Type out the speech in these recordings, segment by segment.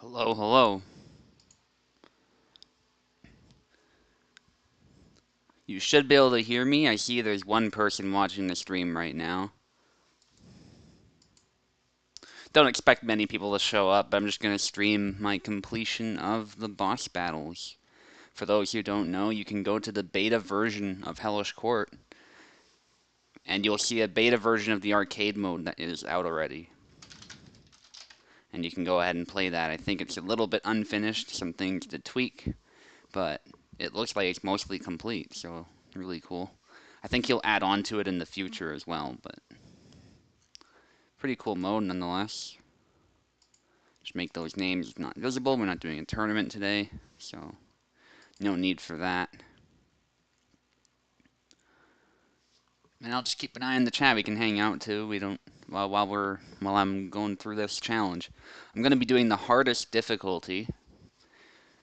Hello, hello. You should be able to hear me. I see there's one person watching the stream right now. Don't expect many people to show up, but I'm just going to stream my completion of the boss battles. For those who don't know, you can go to the beta version of Hellish Quart, and you'll see a beta version of the arcade mode that is out already. And you can go ahead and play that. I think it's a little bit unfinished, some things to tweak, but it looks like it's mostly complete, so really cool. I think he'll add on to it in the future as well, but pretty cool mode nonetheless. Just make those names not visible. We're not doing a tournament today, so no need for that. And I'll just keep an eye on the chat. We can hang out too. We don't while I'm going through this challenge. I'm going to be doing the hardest difficulty.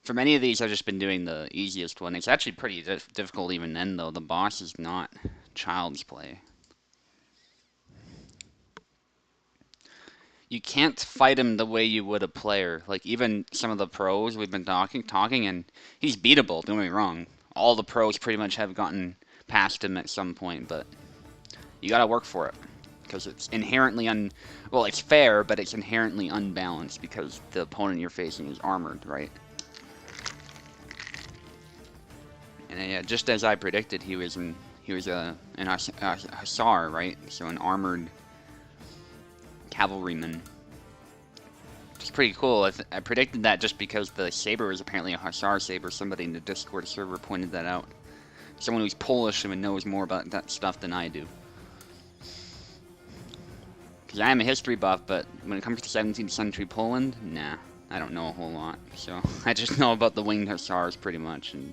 For many of these, I've just been doing the easiest one. It's actually pretty difficult even then, though. The boss is not child's play. You can't fight him the way you would a player. Like even some of the pros we've been talking, and he's beatable. Don't get me wrong. All the pros pretty much have gotten past him at some point, but you gotta work for it because it's inherently well, it's fair, but it's inherently unbalanced because the opponent you're facing is armored, right? And just as I predicted, he was a hussar, right? So an armored cavalryman. It's pretty cool. I predicted that just because the saber was apparently a hussar saber. Somebody in the Discord server pointed that out. Someone who's Polish and knows more about that stuff than I do. Because I am a history buff, but when it comes to 17th century Poland, nah, I don't know a whole lot. So I just know about the winged hussars pretty much, and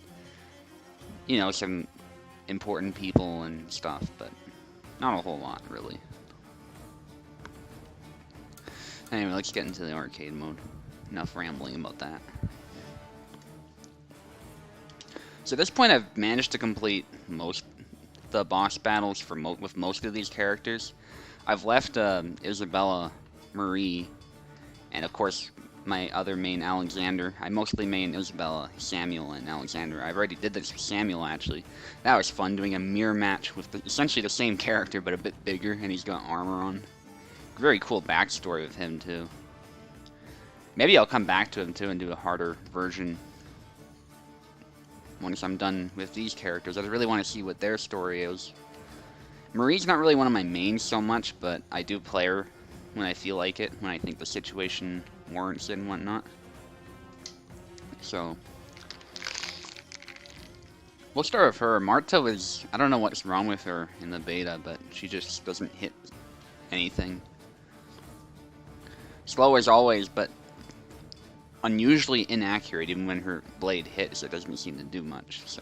you know, some important people and stuff, but not a whole lot really. Anyway, let's get into the arcade mode. Enough rambling about that. So at this point, I've managed to complete most the boss battles for with most of these characters. I've left Isabella, Marie, and of course my other main, Alexander. I mostly main Isabella, Samuel, and Alexander. I already did this with Samuel, actually. That was fun, doing a mirror match with essentially the same character, but a bit bigger, and he's got armor on. Very cool backstory with him, too. Maybe I'll come back to him, too, and do a harder version once I'm done with these characters. I really want to see what their story is. Marie's not really one of my mains so much, but I do play her when I feel like it, when I think the situation warrants it and whatnot. So, we'll start with her. Marta was, I don't know what's wrong with her in the beta, but she just doesn't hit anything. Slow as always, but unusually inaccurate. Even when her blade hits, it doesn't seem to do much, so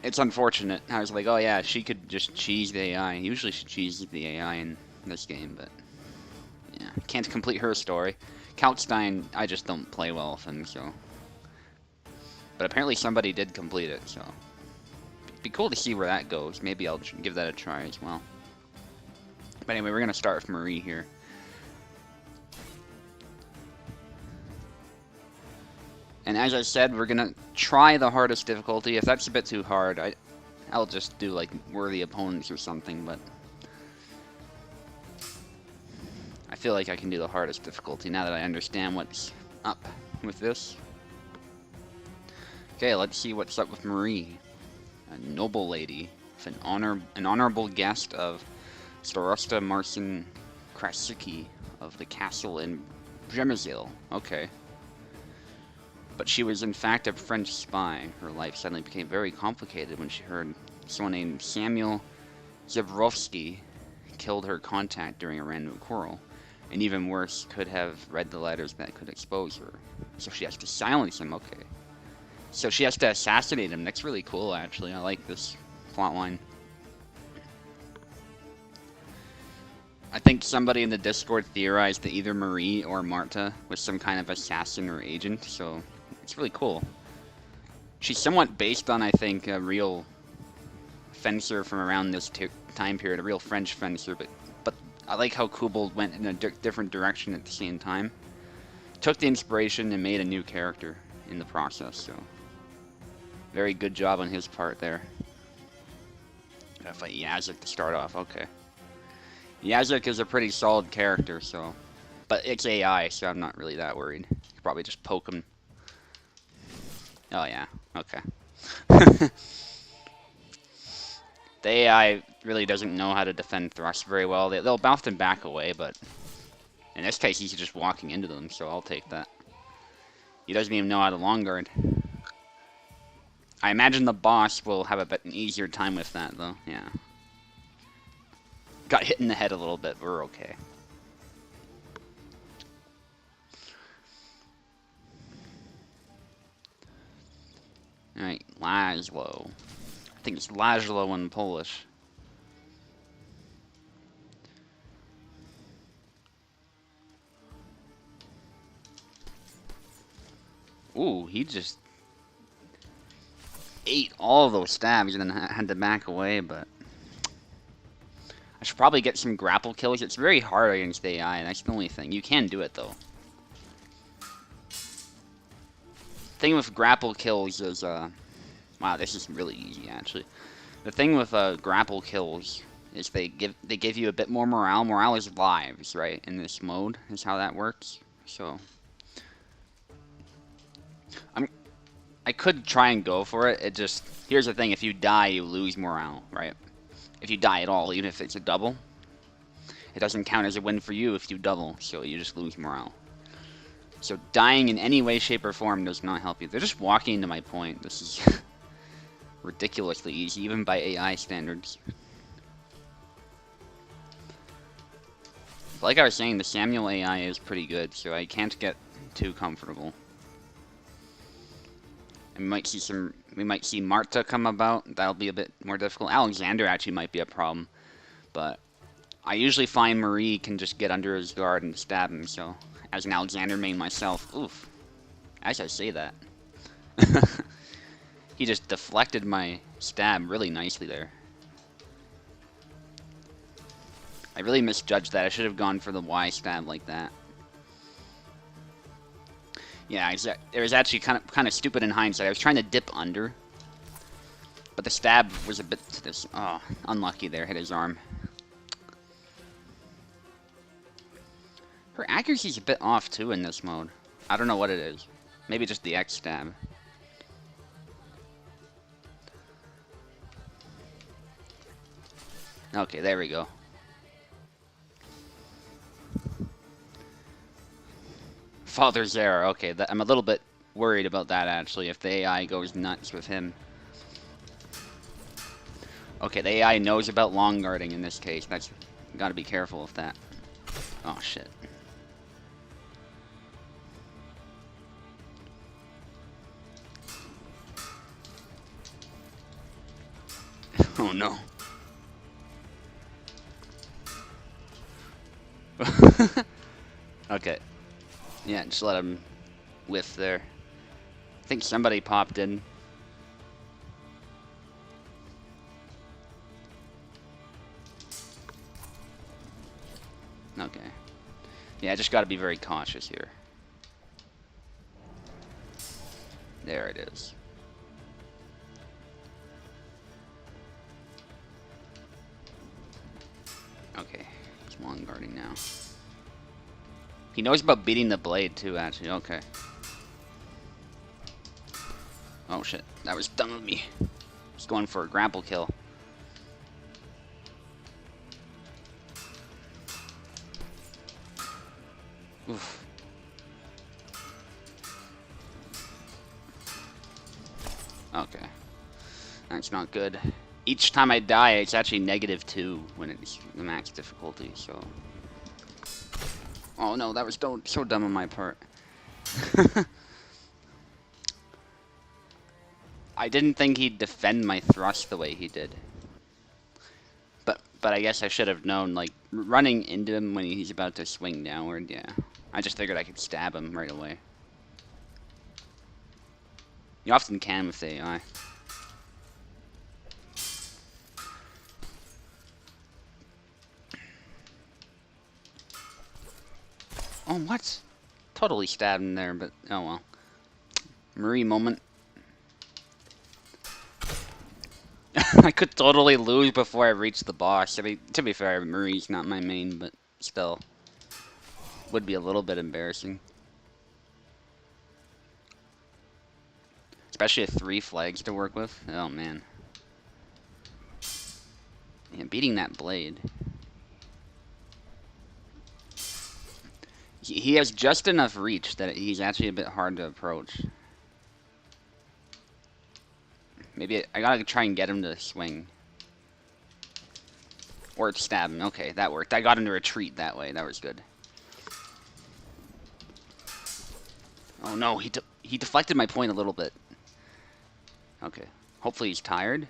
it's unfortunate. I was like, oh yeah, she could just cheese the AI. Usually she cheeses the AI in this game, but yeah, can't complete her story. Kalkstein, I just don't play well with him, so. But apparently somebody did complete it, so. It'd be cool to see where that goes. Maybe I'll give that a try as well. But anyway, we're gonna start with Marie here. And as I said, we're gonna try the hardest difficulty. If that's a bit too hard, I'll just do like worthy opponents or something, but I feel like I can do the hardest difficulty now that I understand what's up with this. Okay, let's see what's up with Marie. A noble lady, an honorable guest of Starosta Marcin Krasicki of the castle in Przemysl. Okay. But she was in fact a French spy. Her life suddenly became very complicated when she heard someone named Samuel Zebrovsky killed her contact during a random quarrel. And even worse, could have read the letters that could expose her. So she has to silence him, okay. So she has to assassinate him. That's really cool, actually. I like this plotline. I think somebody in the Discord theorized that either Marie or Marta was some kind of assassin or agent, so it's really cool. She's somewhat based on, I think, a real fencer from around this time period, a real French fencer, but I like how Kubel went in a different direction at the same time. Took the inspiration and made a new character in the process, so very good job on his part there. Gotta fight Yazuk to start off, okay. Yazuk is a pretty solid character, so... But it's AI, so I'm not really that worried. Could probably just poke him. Oh yeah, okay. The AI really doesn't know how to defend thrusts very well. They'll bounce them back away, but... In this case, he's just walking into them, so I'll take that. He doesn't even know how to long guard. I imagine the boss will have an easier time with that, though. Yeah. Got hit in the head a little bit, but we're okay. Alright, Laszlo. I think it's Laszlo in Polish. Ooh, he just ate all of those stabs and then had to back away, but... I should probably get some grapple kills. It's very hard against AI, and that's the only thing. You can do it, though. Thing with grapple kills is, wow, this is really easy, actually. The thing with, grapple kills is they give you a bit more morale. Morale is lives, right? In this mode is how that works. So... I could try and go for it. It just... Here's the thing. If you die, you lose morale, right? If you die at all, even if it's a double, it doesn't count as a win for you if you double, so you just lose morale. So dying in any way, shape, or form does not help you. They're just walking into my point. This is ridiculously easy, even by AI standards. But like I was saying, the Samuel AI is pretty good, so I can't get too comfortable. And we might see Marta come about. That'll be a bit more difficult. Alexander actually might be a problem, but I usually find Marie can just get under his guard and stab him. So, as an Alexander main myself, oof. As I say that, he just deflected my stab really nicely there. I really misjudged that. I should have gone for the Y stab like that. Yeah, it was actually kind of stupid in hindsight. I was trying to dip under, but the stab was a bit to this. Oh, unlucky there. Hit his arm. Her accuracy's a bit off too in this mode. I don't know what it is. Maybe just the X stab. Okay, there we go. Father Zera, okay, I'm a little bit worried about that, actually, if the AI goes nuts with him. Okay, the AI knows about long guarding in this case. That's gotta be careful of that. Oh, shit. Oh, no. Okay. Yeah, just let him whiff there. I think somebody popped in. Okay. Yeah, I just gotta be very cautious here. There it is. Okay, he's long guarding now. He knows about beating the blade too, actually. Okay. Oh shit, that was dumb of me. He's going for a grapple kill. Oof. Okay. That's not good. Each time I die, it's actually -2 when it's the max difficulty, so... Oh no, that was so dumb on my part. I didn't think he'd defend my thrust the way he did. But I guess I should have known, like, running into him when he's about to swing downward, yeah. I just figured I could stab him right away. You often can with the AI. Oh, what? Totally stabbed him there, but oh well. Marie moment. I could totally lose before I reach the boss. I mean, to be fair, Marie's not my main, but still. Would be a little bit embarrassing. Especially with 3 flags to work with. Oh, man. Yeah, beating that blade. He has just enough reach that he's actually a bit hard to approach. Maybe I gotta try and get him to swing. Or stab him. Okay, that worked. I got him to retreat that way. That was good. Oh no, he deflected my point a little bit. Okay. Hopefully he's tired.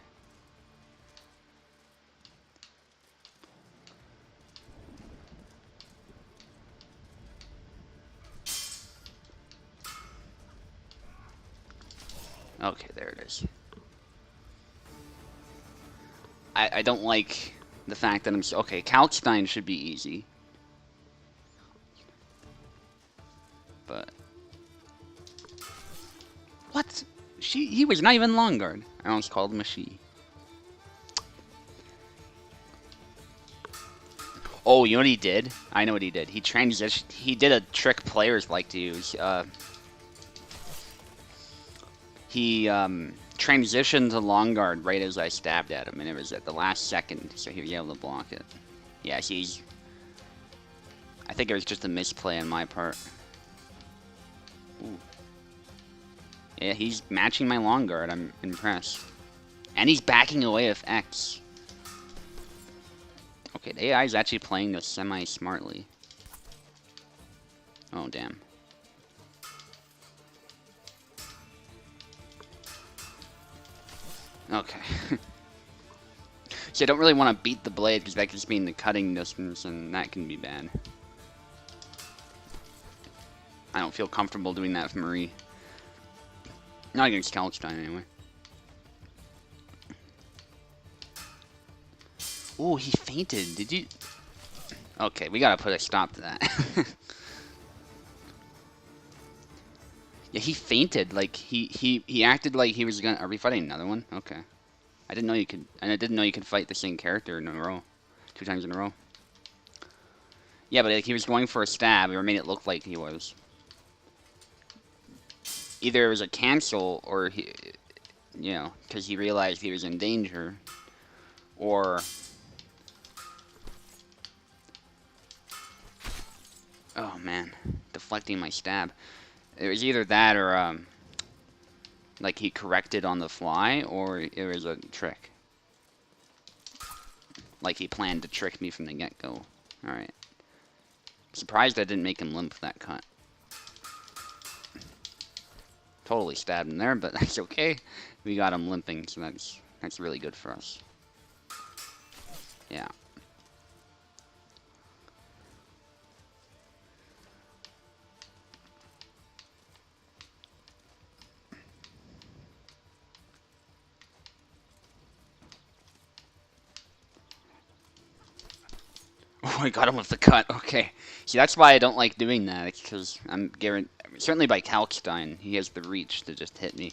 Okay, there it is. I don't like the fact that I'm... Okay, Kalkstein should be easy. But... What? He was not even long guard. I almost called him a she. Oh, you know what he did? I know what he did. He transitioned. He did a trick players like to use. He transitioned to long guard right as I stabbed at him, and it was at the last second, so he was able to block it. Yeah, he's... I think it was just a misplay on my part. Ooh. Yeah, he's matching my long guard. I'm impressed. And he's backing away with X. Okay, the AI is actually playing this semi-smartly. Oh, damn. Okay. See, I don't really want to beat the blade because that gives me the cutting distance, and that can be bad. I don't feel comfortable doing that with Marie. Not against Kalkstein, anyway. Ooh, he fainted. Did you... Okay, we gotta put a stop to that. Yeah, he fainted. Like, he acted like he was gonna... Are we fighting another one? Okay. I didn't know you could... And I didn't know you could fight the same character in a row. 2 times in a row. Yeah, but like, he was going for a stab, or made it look like he was. Either it was a cancel, or he... You know, because he realized he was in danger. Or... Oh, man. Deflecting my stab. It was either that or, like he corrected on the fly, or it was a trick. Like he planned to trick me from the get-go. Alright. Surprised I didn't make him limp that cut. Totally stabbed him there, but that's okay. We got him limping, so that's really good for us. Yeah. Oh, I got him with the cut. Okay. See, that's why I don't like doing that, because I'm guaranteed... Certainly by Kalkstein, he has the reach to just hit me.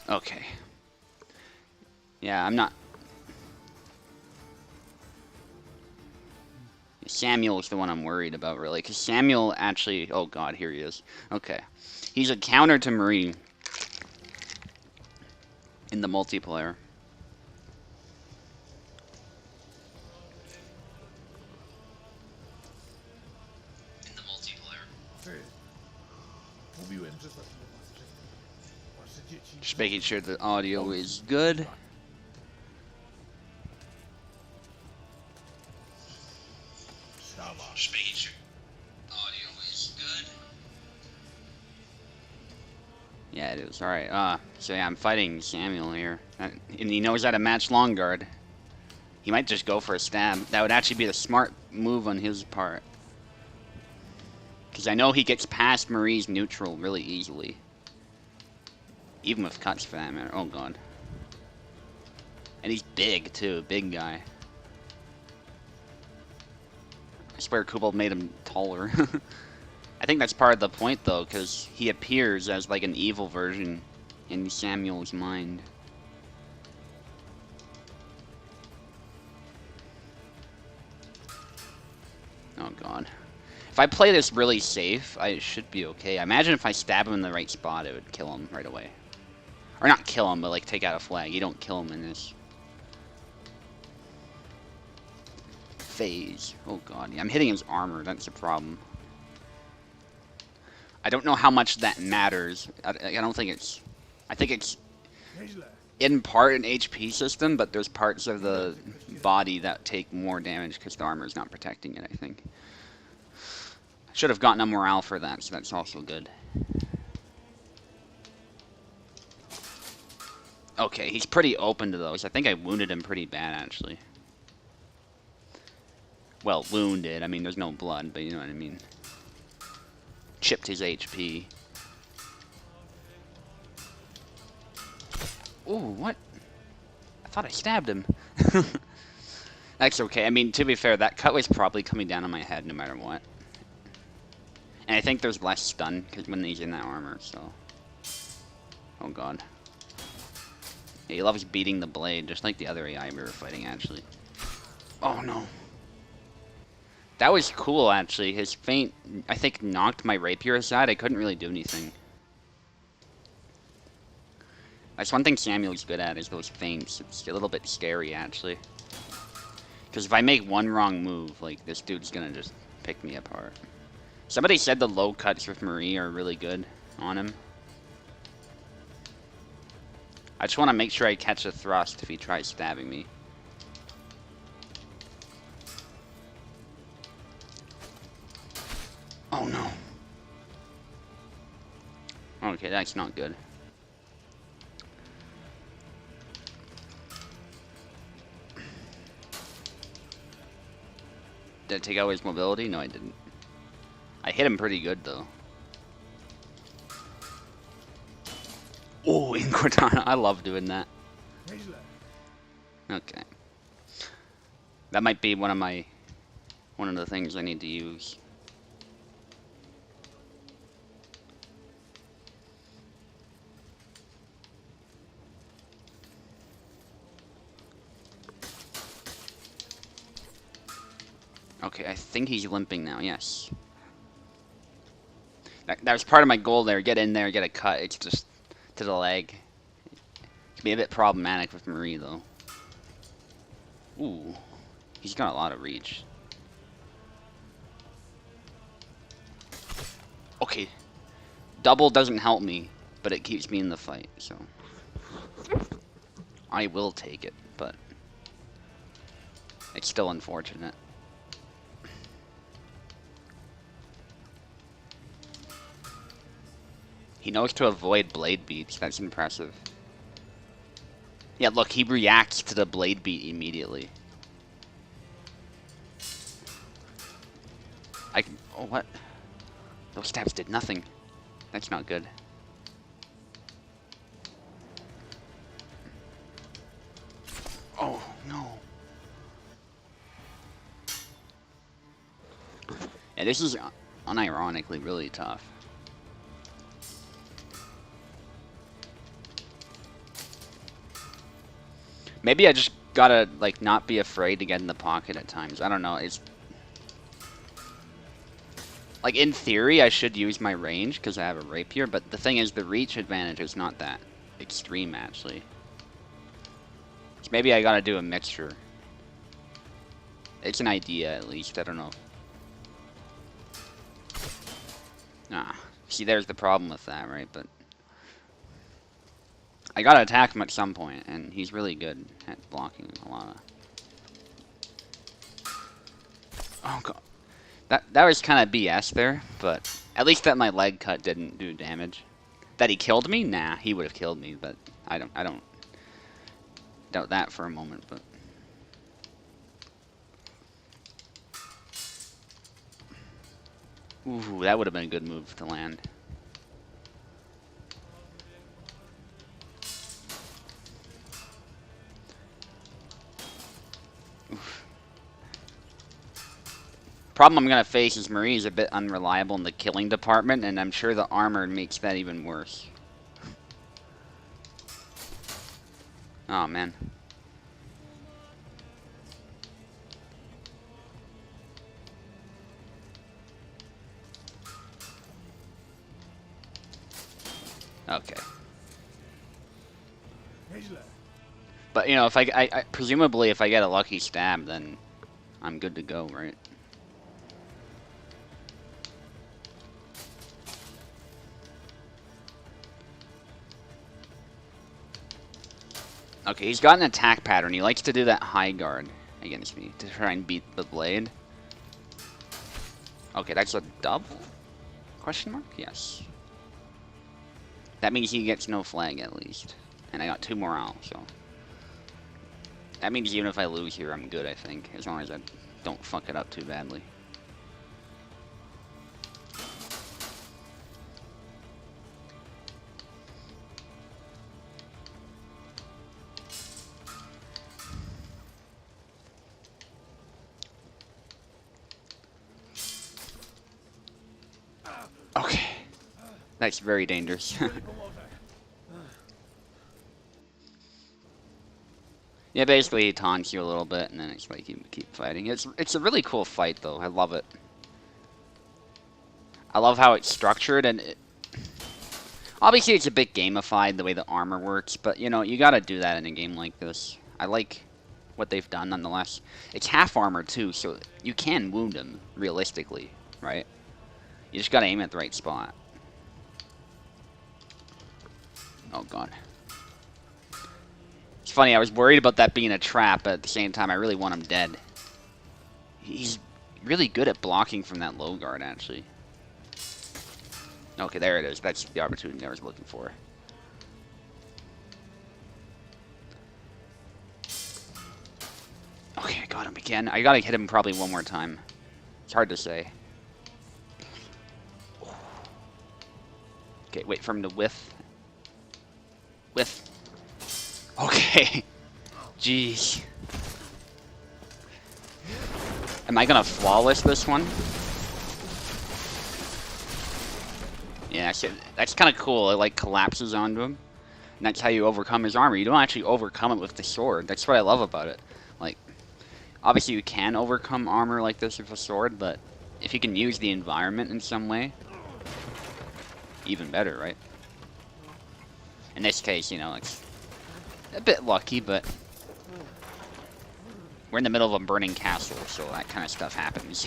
Okay. Yeah, I'm not... Samuel is the one I'm worried about, really, because Samuel actually... Oh, God, here he is. Okay. He's a counter to Marie in the multiplayer. Just making sure the audio is good. Just making sure audio is good. Yeah, it is. Alright, so yeah, I'm fighting Samuel here. And he knows how to match long guard. He might just go for a stab. That would actually be the smart move on his part. Because I know he gets past Marie's neutral really easily. Even with cuts for that matter. Oh god. And he's big too, big guy. I swear Kubal made him taller. I think that's part of the point though, because he appears as like an evil version in Samuel's mind. Oh god. If I play this really safe, I should be okay. I imagine if I stab him in the right spot, it would kill him right away. Or not kill him, but like take out a flag. You don't kill him in this. Phase. Oh god, I'm hitting his armor, that's the problem. I don't know how much that matters. I don't think it's... I think it's in part an HP system, but there's parts of the body that take more damage because the armor is not protecting it, I think. I should have gotten a morale for that, so that's also good. Okay, he's pretty open to those. I think I wounded him pretty bad, actually. Well, wounded. I mean, there's no blood, but you know what I mean. Chipped his HP. Ooh, what? I thought I stabbed him. That's okay. I mean, to be fair, that cut was probably coming down on my head no matter what. And I think there's less stun because when he's in that armor, so... Oh god. Yeah, he loves beating the blade, just like the other AI we were fighting, actually. Oh no. That was cool, actually. His feint, I think, knocked my rapier aside. I couldn't really do anything. That's one thing Samuel's good at, is those feints. It's a little bit scary, actually. Because if I make one wrong move, like, this dude's gonna just pick me apart. Somebody said the low cuts with Marie are really good on him. I just want to make sure I catch a thrust if he tries stabbing me. Oh no. Okay, that's not good. Did I take out his mobility? No, I didn't. I hit him pretty good, though. Oh, in Cortana. I love doing that. Okay. That might be one of the things I need to use. Okay, I think he's limping now, yes. That was part of my goal there. Get in there, get a cut. It's just to the leg. It can be a bit problematic with Marie, though. Ooh. He's got a lot of reach. Okay. Double doesn't help me, but it keeps me in the fight, so... I will take it, but... it's still unfortunate. He knows to avoid blade beats. That's impressive. Yeah, look, he reacts to the blade beat immediately. Oh, what? Those stabs did nothing. That's not good. Oh, no. Yeah, this is unironically really tough. Maybe I just gotta, like, not be afraid to get in the pocket at times. I don't know, it's... like, in theory, I should use my range, because I have a rapier, but the thing is, the reach advantage is not that extreme, actually. So maybe I gotta do a mixture. It's an idea, at least, I don't know. Ah, see, there's the problem with that, right, but... I gotta attack him at some point, and he's really good at blocking a lot of... Oh god. That was kind of BS there, but at least that my leg cut didn't do damage. That he killed me? Nah, he would have killed me, but I don't doubt that for a moment, but... Ooh, that would have been a good move to land. problem I'm gonna face is Marie is a bit unreliable in the killing department, and I'm sure the armor makes that even worse. Oh man. Okay. But you know, if I presumably if I get a lucky stab, then I'm good to go, right? Okay, he's got an attack pattern. He likes to do that high guard against me to try and beat the blade. Okay, that's a double? Question mark? Yes. That means he gets no flag at least. And I got 2 morale, so. That means even if I lose here, I'm good, I think. As long as I don't fuck it up too badly. Okay. That's very dangerous. Yeah, basically he taunts you a little bit, and then it's like you keep fighting. It's a really cool fight, though. I love it. I love how it's structured, and obviously it's a bit gamified the way the armor works, but you know you gotta do that in a game like this. I like what they've done, nonetheless. It's half armor too, so you can wound him realistically, right? You just gotta aim at the right spot. Oh god. It's funny, I was worried about that being a trap, but at the same time, I really want him dead. He's really good at blocking from that low guard, actually. Okay, there it is. That's the opportunity I was looking for. Okay, I got him again. I gotta hit him probably one more time. It's hard to say. Okay, wait for him to whiff. Whiff. Okay. Jeez. Am I gonna flawless this one? Yeah, that's kind of cool. It like collapses onto him. And that's how you overcome his armor. You don't actually overcome it with the sword. That's what I love about it. Like, obviously you can overcome armor like this with a sword, but if you can use the environment in some way, even better, right? In this case, you know, it's a bit lucky, but we're in the middle of a burning castle, so that kind of stuff happens.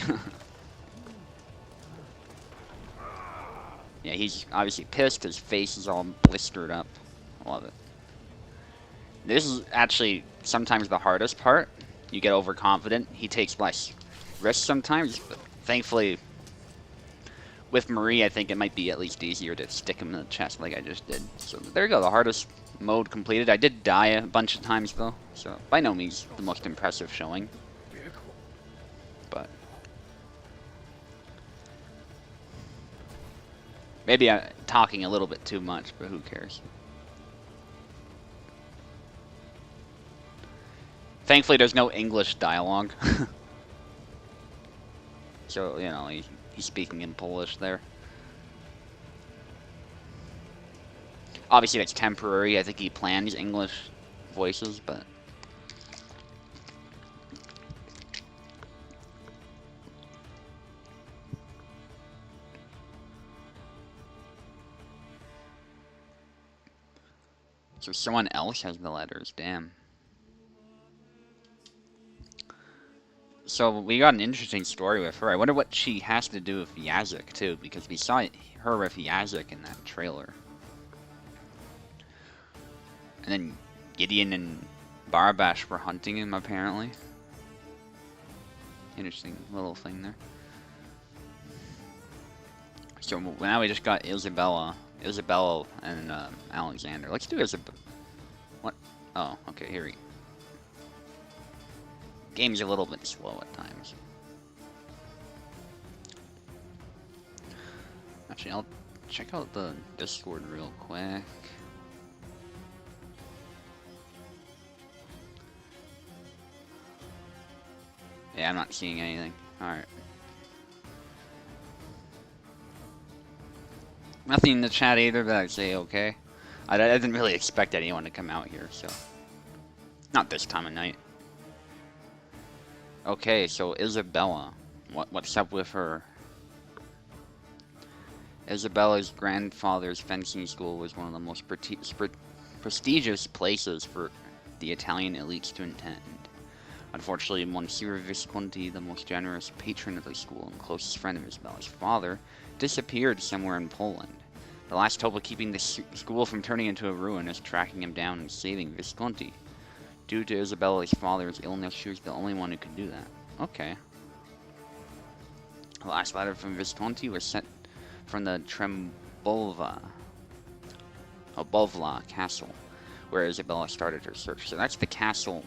Yeah, he's obviously pissed. His face is all blistered up. I love it. This is actually sometimes the hardest part. You get overconfident. He takes less risks sometimes, but thankfully, with Marie, I think it might be at least easier to stick him in the chest like I just did. So there you go, the hardest mode completed. I did die a bunch of times though, so by no means the most impressive showing. But maybe I'm talking a little bit too much, but who cares? Thankfully, there's no English dialogue. So, you know, he's speaking in Polish there. Obviously, that's temporary. I think he plans English voices, but... So someone else has the letters, damn. So we got an interesting story with her. I wonder what she has to do with Yazek, too, because we saw her with Yazek in that trailer. And then Gideon and Barbash were hunting him, apparently. Interesting little thing there. So now we just got Isabella and Alexander. Let's do Isabella. What? Oh, okay, here we go. Game's a little bit slow at times. Actually, I'll check out the Discord real quick. Yeah, I'm not seeing anything. Alright. Nothing in the chat either, but I'd say okay. I didn't really expect anyone to come out here, so. Not this time of night. Okay, so Isabella. What's up with her? Isabella's grandfather's fencing school was one of the most prestigious places for the Italian elites to attend. Unfortunately, Monsieur Visconti, the most generous patron of the school and closest friend of Isabella's father, disappeared somewhere in Poland. The last hope of keeping the school from turning into a ruin is tracking him down and saving Visconti. Due to Isabella's father's illness, she was the only one who could do that. Okay. The last letter from Visconti was sent from the Bovla castle, where Isabella started her search. So that's the castle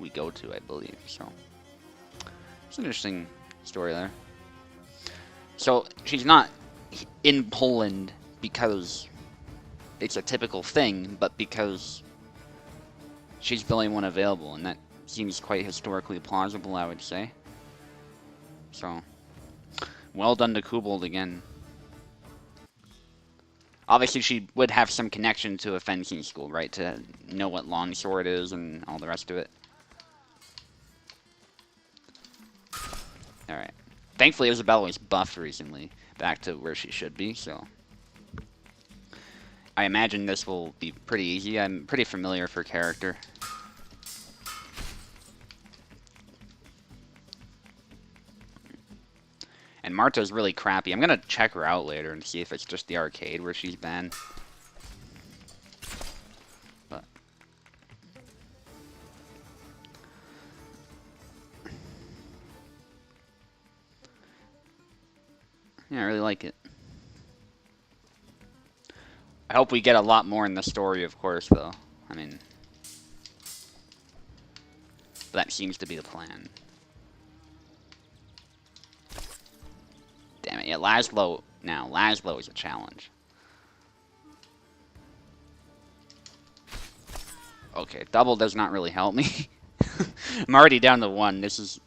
we go to, I believe. So it's an interesting story there. So she's not in Poland because it's a typical thing, but because she's the only one available, and that seems quite historically plausible, I would say. So, well done to Kubald again. Obviously, she would have some connection to a fencing school, right? To know what longsword is and all the rest of it. Alright. Thankfully, Isabella was buffed recently, back to where she should be, so. I imagine this will be pretty easy. I'm pretty familiar with her character. And Marta's really crappy. I'm gonna check her out later and see if it's just the arcade where she's banned. But yeah, I really like it. I hope we get a lot more in the story, of course, though. I mean, that seems to be the plan. Damn it, yeah, Laszlo now. Laszlo is a challenge. Okay, double does not really help me. I'm already down to 1. This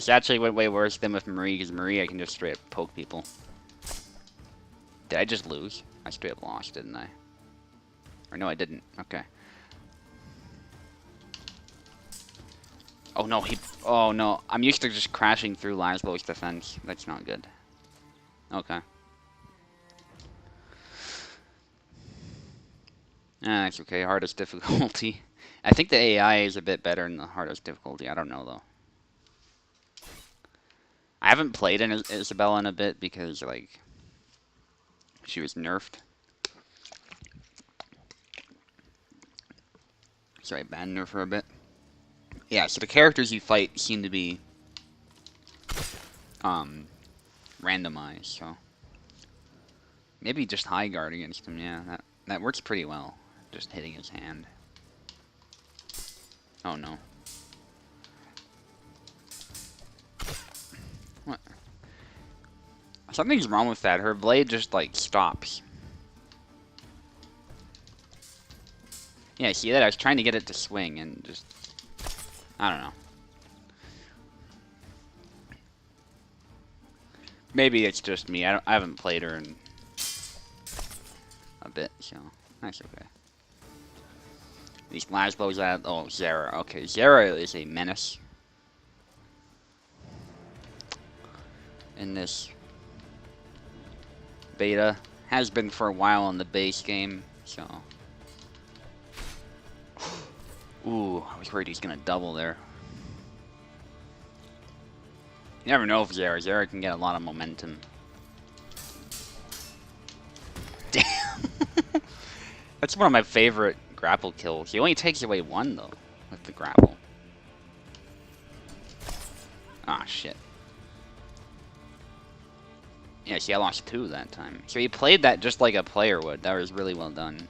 actually went way worse than with Marie, because Marie I can just straight up poke people. Did I just lose? I straight up lost, didn't I? Or no, I didn't. Okay. Oh no, oh no. I'm used to just crashing through Laszlo's defense. That's not good. Okay. That's okay. Hardest difficulty. I think the AI is a bit better in the hardest difficulty. I don't know, though. I haven't played in Isabella in a bit because, like, she was nerfed. So I banned her for a bit. Yeah, so the characters you fight seem to be randomized, so maybe just high guard against him. Yeah, that works pretty well. Just hitting his hand. Oh no. What? Something's wrong with that. Her blade just like stops. Yeah, see that? I was trying to get it to swing and just, I don't know. Maybe it's just me. I haven't played her in a bit, so that's okay. These Laszlo's at, oh, Zera. Okay, Zera is a menace in this beta. Has been for a while in the base game, so. Ooh, I was worried he's gonna double there. You never know if Zera can get a lot of momentum. Damn. That's one of my favorite grapple kills. He only takes away 1, though, with the grapple. Ah, shit. Yeah, see, I lost 2 that time. So he played that just like a player would. That was really well done.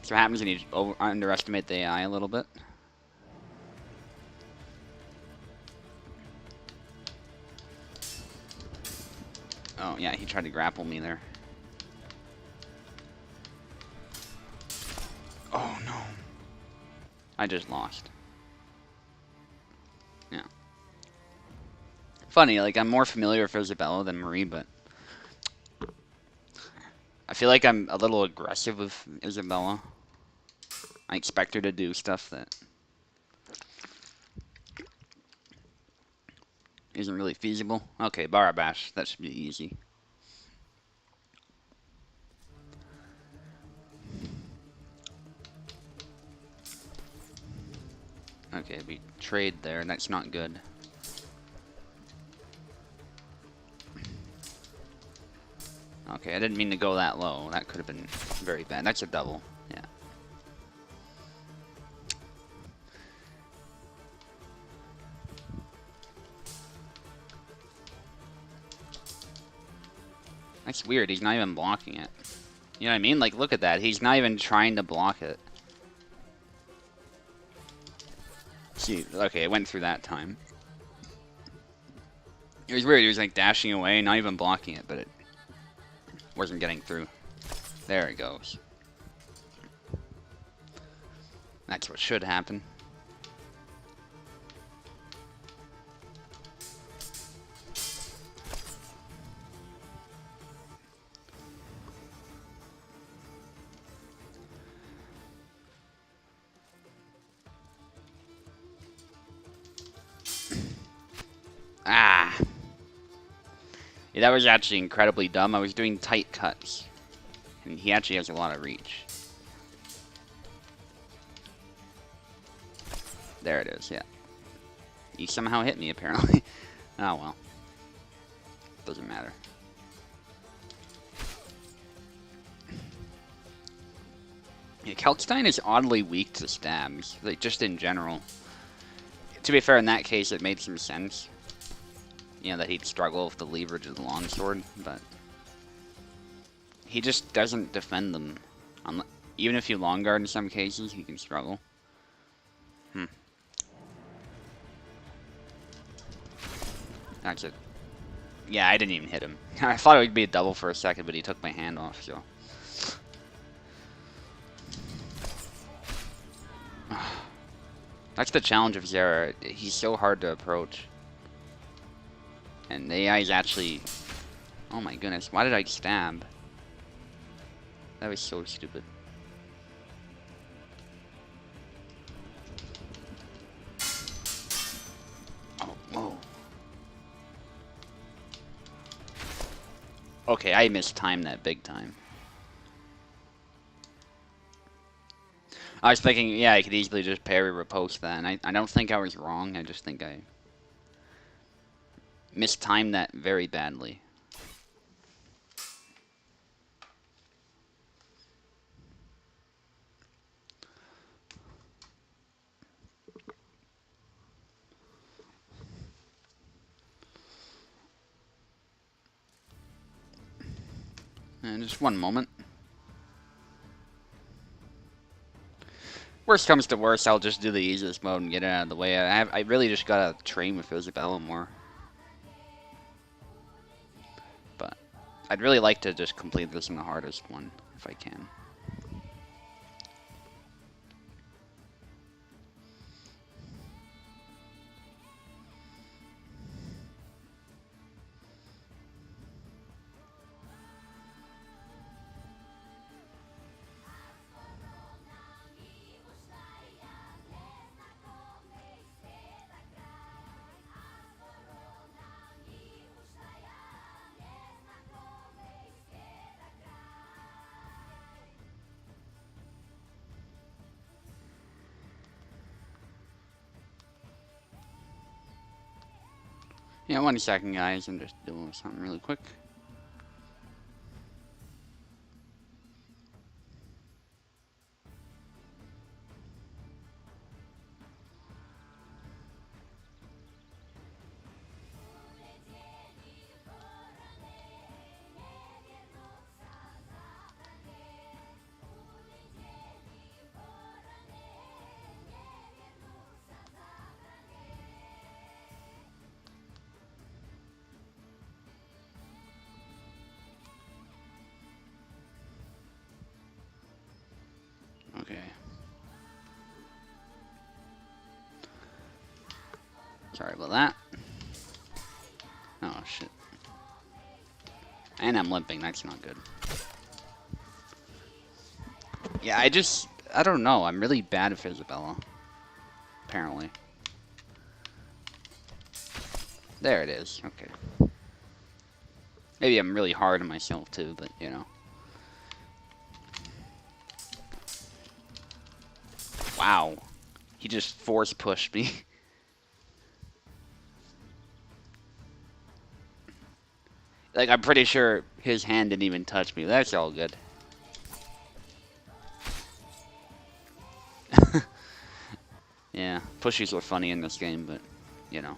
So what happens when you underestimate the AI a little bit? Oh, yeah, he tried to grapple me there. Oh, no. I just lost. Yeah. Funny, like, I'm more familiar with Isabella than Marie, but feel like I'm a little aggressive with Isabella. I expect her to do stuff that isn't really feasible. Okay, Barabash. That should be easy. Okay, we trade there. That's not good. Okay, I didn't mean to go that low. That could have been very bad. That's a double. Yeah. That's weird. He's not even blocking it. You know what I mean? Like, look at that. He's not even trying to block it. See, okay, it went through that time. It was weird. He was like dashing away, not even blocking it, but it wasn't getting through. There it goes. That's what should happen. Ah! Yeah, that was actually incredibly dumb. I was doing tight cuts. And he actually has a lot of reach. There it is, yeah. He somehow hit me, apparently. Oh, well. Doesn't matter. Yeah, Kalkstein is oddly weak to stabs, like, just in general. To be fair, in that case, it made some sense. You know, that he'd struggle with the leverage of the longsword, but he just doesn't defend them. Even if you long guard in some cases, he can struggle. That's it. Yeah, I didn't even hit him. I thought it would be a double for a second, but he took my hand off, so. That's the challenge of Zera. He's so hard to approach. And the AI is actually... Oh my goodness, why did I stab? That was so stupid. Oh, whoa. Okay, I mistimed that big time. I was thinking, yeah, I could easily just parry riposte that, and I don't think I was wrong, I just think I mistimed that very badly. And just one moment. Worst comes to worst, I'll just do the easiest mode and get it out of the way. I really just gotta train with Isabella more. But I'd really like to just complete this in the hardest one, if I can. Yeah, 1 second, guys. I'm just doing something really quick. Okay. Sorry about that. Oh, shit. And I'm limping, that's not good. Yeah, I don't know. I'm really bad with Isabella. Apparently. There it is. Okay. Maybe I'm really hard on myself too, but you know. Wow. He just force pushed me. Like, I'm pretty sure his hand didn't even touch me. That's all good. Yeah, pushies were funny in this game, but, you know.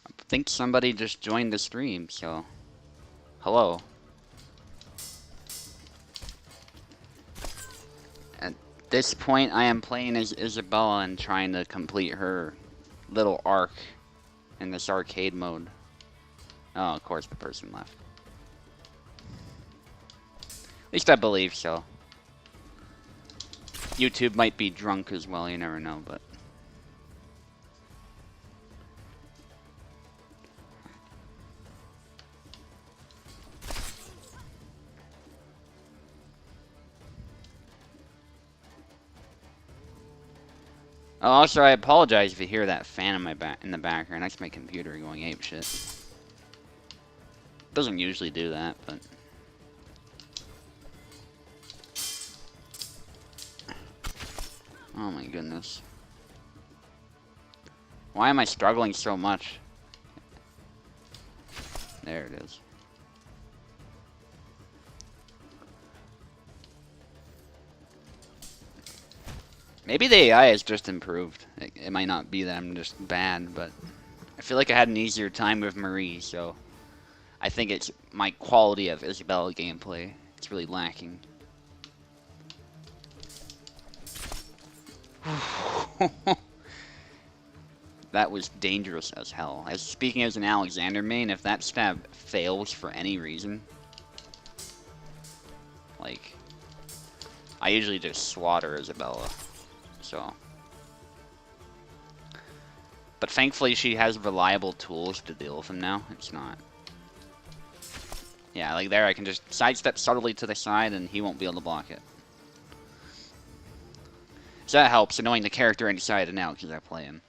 I think somebody just joined the stream, so... Hello. At this point, I am playing as Isabella and trying to complete her little arc in this arcade mode. Oh, of course the person left. At least I believe so. YouTube might be drunk as well, you never know, but... Oh, also, I apologize if you hear that fan in the background. That's my computer going apeshit. Doesn't usually do that, but... Oh my goodness. Why am I struggling so much? There it is. Maybe the AI has just improved. It might not be that I'm just bad, but I feel like I had an easier time with Marie, so I think it's my quality of Isabella gameplay. It's really lacking. That was dangerous as hell. As speaking as an Alexander main, if that stab fails for any reason, like, I usually just slaughter Isabella. So, but thankfully she has reliable tools to deal with him now. It's not. Yeah, like there I can just sidestep subtly to the side and he won't be able to block it. So that helps, knowing the character inside and out because I play him.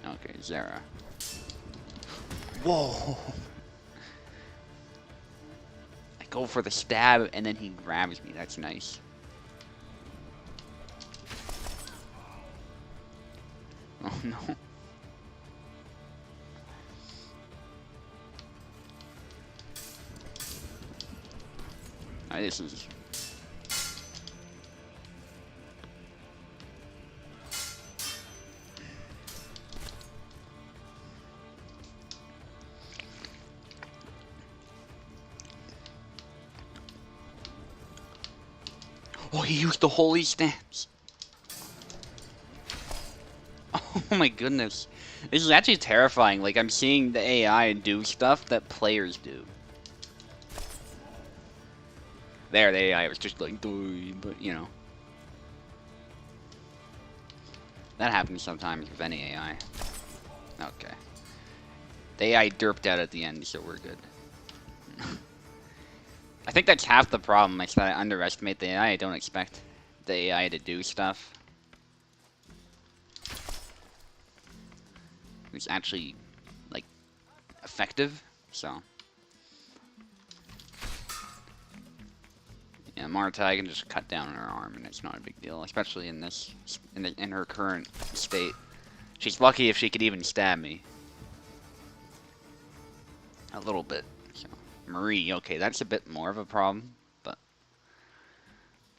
Okay, Zara. Whoa! I go for the stab and then he grabs me. That's nice. Oh no. Alright, this is... Oh, he used the holy stance. Oh my goodness. This is actually terrifying. Like, I'm seeing the AI do stuff that players do. There, the AI was just like, but, you know. That happens sometimes with any AI. Okay. The AI derped out at the end, so we're good. I think that's half the problem, is that I underestimate the AI. I don't expect the AI to do stuff. It's actually, like, effective, so. Yeah, Marta, I can just cut down her arm, and it's not a big deal, especially in this, in her current state. She's lucky if she could even stab me. A little bit. So. Marie, okay, that's a bit more of a problem, but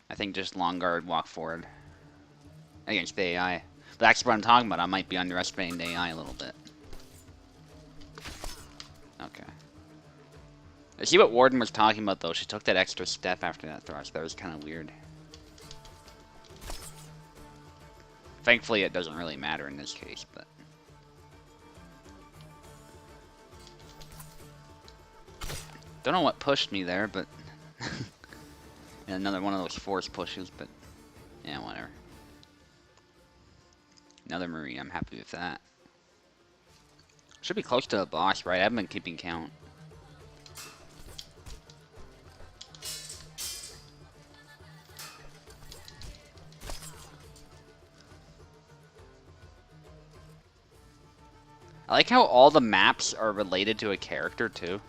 I think just long guard, walk forward against the AI. But that's what I'm talking about. I might be underestimating the AI a little bit. Okay. I see what Warden was talking about, though. She took that extra step after that thrust. That was kind of weird. Thankfully, it doesn't really matter in this case, but... Don't know what pushed me there, but... And another one of those force pushes, but... Yeah, whatever. Another Marie. I'm happy with that. Should be close to the boss, right? I haven't been keeping count. I like how all the maps are related to a character, too.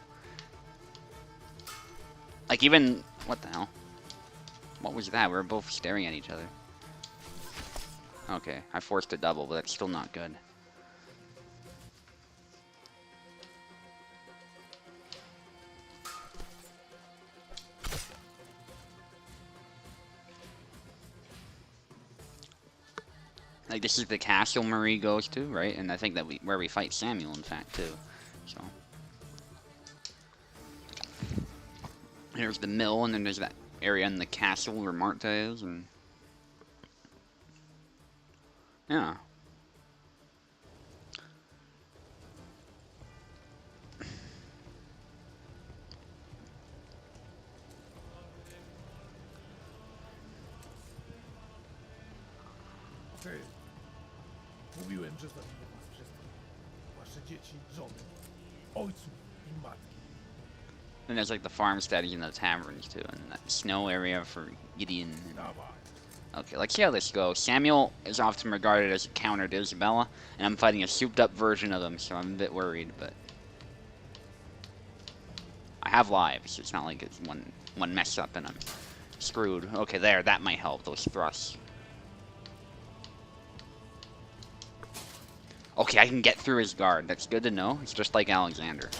Like, even... What the hell? What was that? We were both staring at each other. Okay, I forced a double, but that's still not good. Like, this is the castle Marie goes to, right? And I think that where we fight Samuel, in fact, too. So... Here's the mill, and then there's that area in the castle where Marta is, and... Yeah. Ty. Mówiłem, że zabiję was wszystkich. Wasze dzieci, żony, ojców i matki. And there's like the farmstead and the taverns too, and that snow area for Gideon. And... Dawaj. Okay, let's see how this goes. Samuel is often regarded as a counter to Isabella, and I'm fighting a souped-up version of them, so I'm a bit worried, but... I have lives, it's not like it's one mess up and I'm screwed. Okay, there, that might help, those thrusts. Okay, I can get through his guard, that's good to know. It's just like Alexander.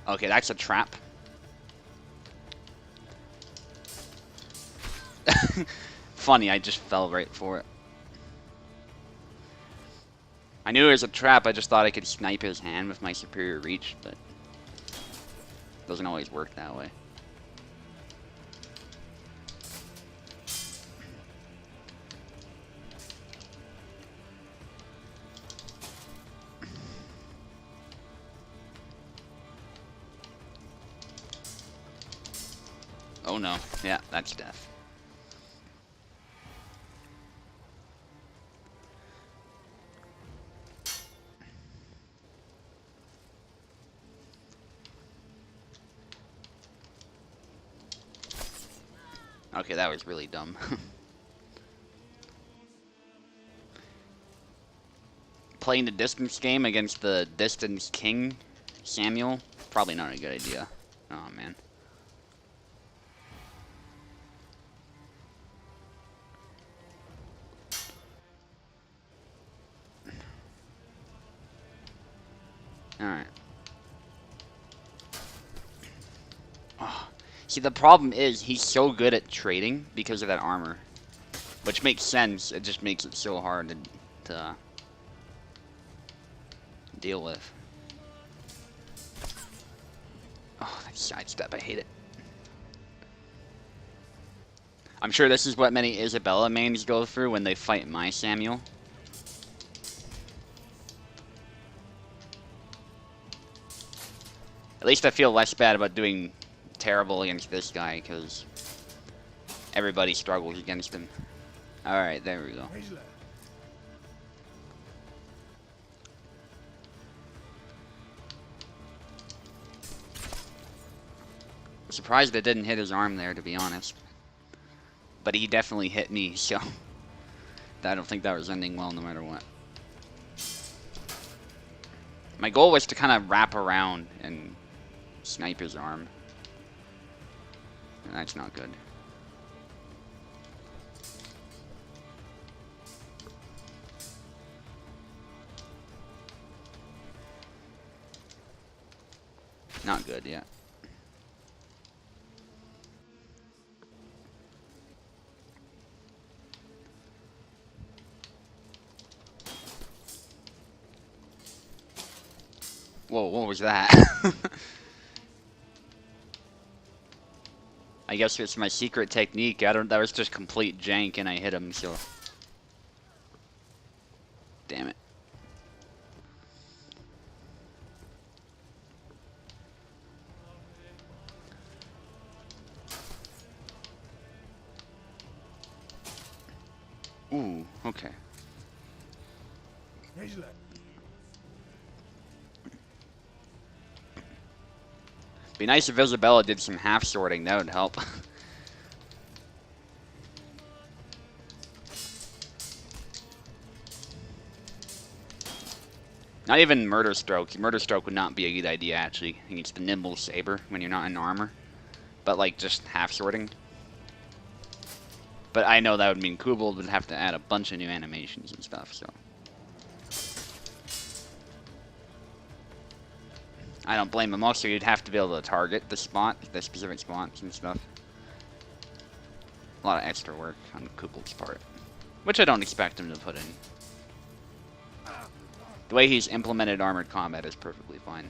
Okay, that's a trap. Funny, I just fell right for it. I knew it was a trap, I just thought I could snipe his hand with my superior reach, but it doesn't always work that way. Oh no, yeah, that's death. Okay, that was really dumb. Playing the distance game against the distance king, Samuel, probably not a good idea. Oh man. Alright. Oh. See, the problem is, he's so good at trading because of that armor. Which makes sense, it just makes it so hard to deal with. Oh, that sidestep, I hate it. I'm sure this is what many Isabella mains go through when they fight my Samuel. At least I feel less bad about doing terrible against this guy, because everybody struggles against him. Alright, there we go. I'm surprised it didn't hit his arm there, to be honest. But he definitely hit me, so I don't think that was ending well no matter what. My goal was to kind of wrap around and snipe his arm. And that's not good. Not good, yeah. Whoa, what was that? I guess it's my secret technique. That was just complete jank and I hit him, so. Damn it. Ooh, okay. Nieźle. Be nice if Isabella did some half sorting, that would help. Not even Murder Stroke. Murder Stroke would not be a good idea, actually. I think it's the Nimble Saber when you're not in armor. But, like, just half sorting. But I know that would mean Kubel would have to add a bunch of new animations and stuff, so. I don't blame him. Also, you'd have to be able to target the spot, the specific spots and stuff. A lot of extra work on Kubel's part. Which I don't expect him to put in. The way he's implemented armored combat is perfectly fine.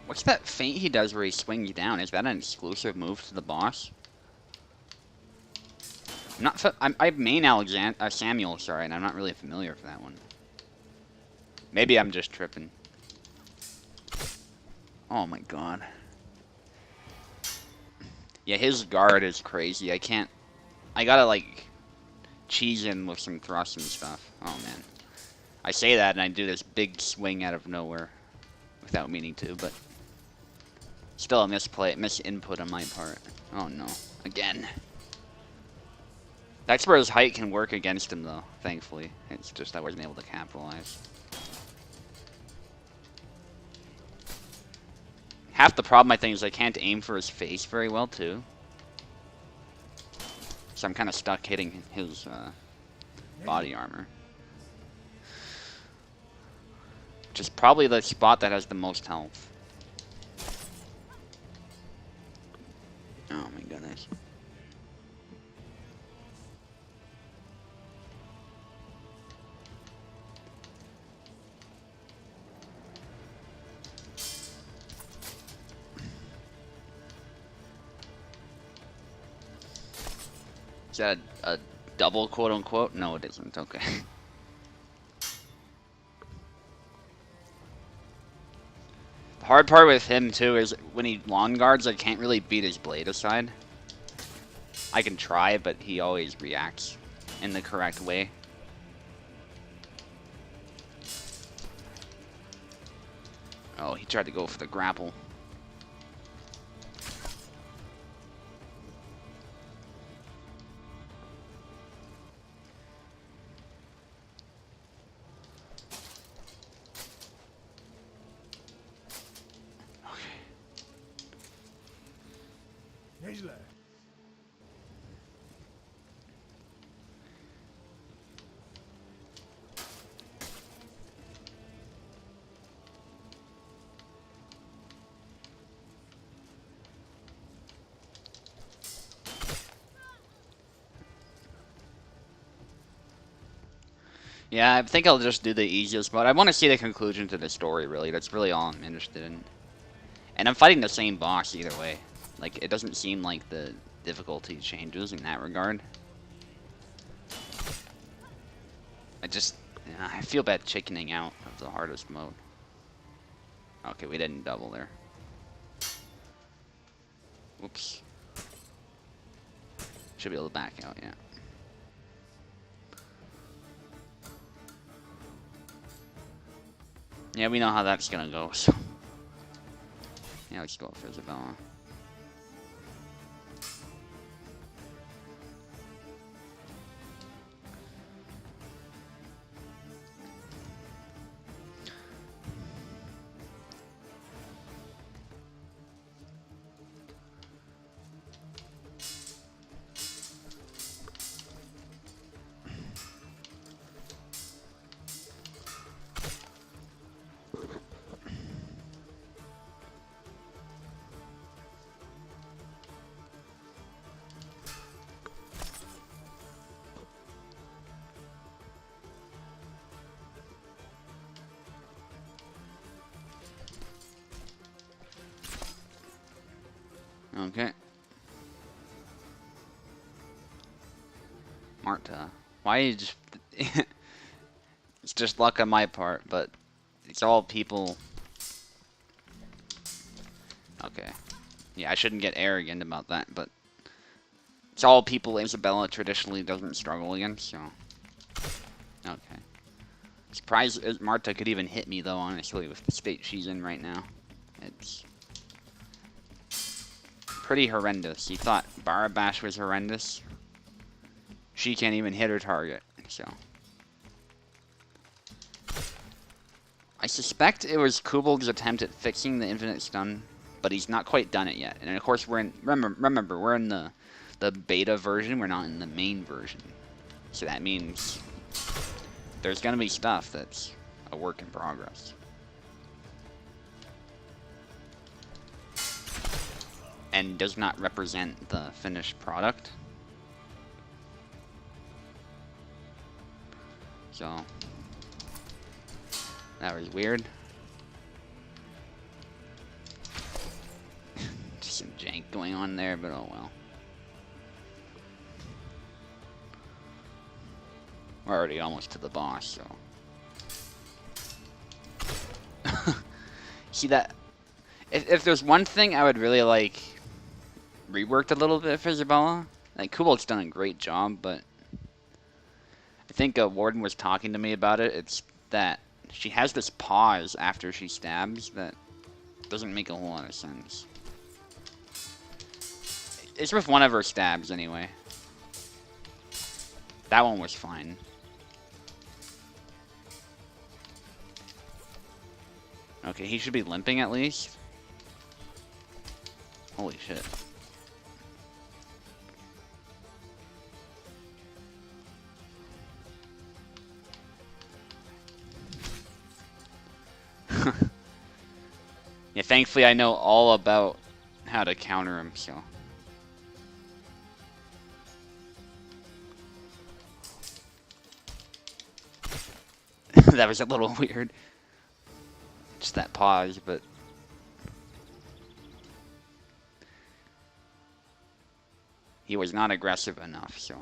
What's that feint he does where he swings down? Is that an exclusive move to the boss? I'm not. I main Samuel, sorry, and I'm not really familiar with that one. Maybe I'm just tripping. Oh my god. Yeah, his guard is crazy. I can't. I gotta like cheese him with some thrusts and stuff. Oh man. I say that and I do this big swing out of nowhere without meaning to, but still a misinput on my part. Oh no. Again. That's where his height can work against him, though, thankfully. It's just I wasn't able to capitalize. Half the problem, I think, is I can't aim for his face very well, too. So I'm kind of stuck hitting his body armor. Which is probably the spot that has the most health. Oh my goodness. Is that a double quote-unquote? No, it isn't. Okay. The hard part with him, too, is when he long guards, I can't really beat his blade aside. I can try, but he always reacts in the correct way. Oh, he tried to go for the grapple. Nieźle. Yeah, I think I'll just do the easiest mode. I want to see the conclusion to the story, really. That's really all I'm interested in. And I'm fighting the same boss either way. Like, it doesn't seem like the difficulty changes in that regard. I feel bad chickening out of the hardest mode. Okay, we didn't double there. Whoops. Should be able to back out, yeah. Yeah, we know how that's gonna go, so. Yeah, let's go for Isabella. Okay. Marta. Why you just... It's just luck on my part, but it's all people... Okay. Yeah, I shouldn't get arrogant about that, but... It's all people Isabella traditionally doesn't struggle against, so... Okay. Surprised Marta could even hit me, though, honestly, with the state she's in right now. It's... pretty horrendous. You thought Barabash was horrendous? She can't even hit her target, so... I suspect it was Kubal's attempt at fixing the infinite stun, but he's not quite done it yet. And of course, we're in... Remember, we're in the beta version, we're not in the main version. So that means there's gonna be stuff that's a work in progress. And does not represent the finished product. So that was weird. Just some jank going on there, but oh well. We're already almost to the boss, so. See that? If there's one thing I would really like reworked a little bit for Isabella, like Kubal's done a great job, but I think Warden was talking to me about it. It's that she has this pause after she stabs that doesn't make a whole lot of sense. It's with one of her stabs anyway. That one was fine. Okay, he should be limping at least. Holy shit. Yeah, thankfully I know all about how to counter him, so. That was a little weird. Just that pause, but... He was not aggressive enough, so...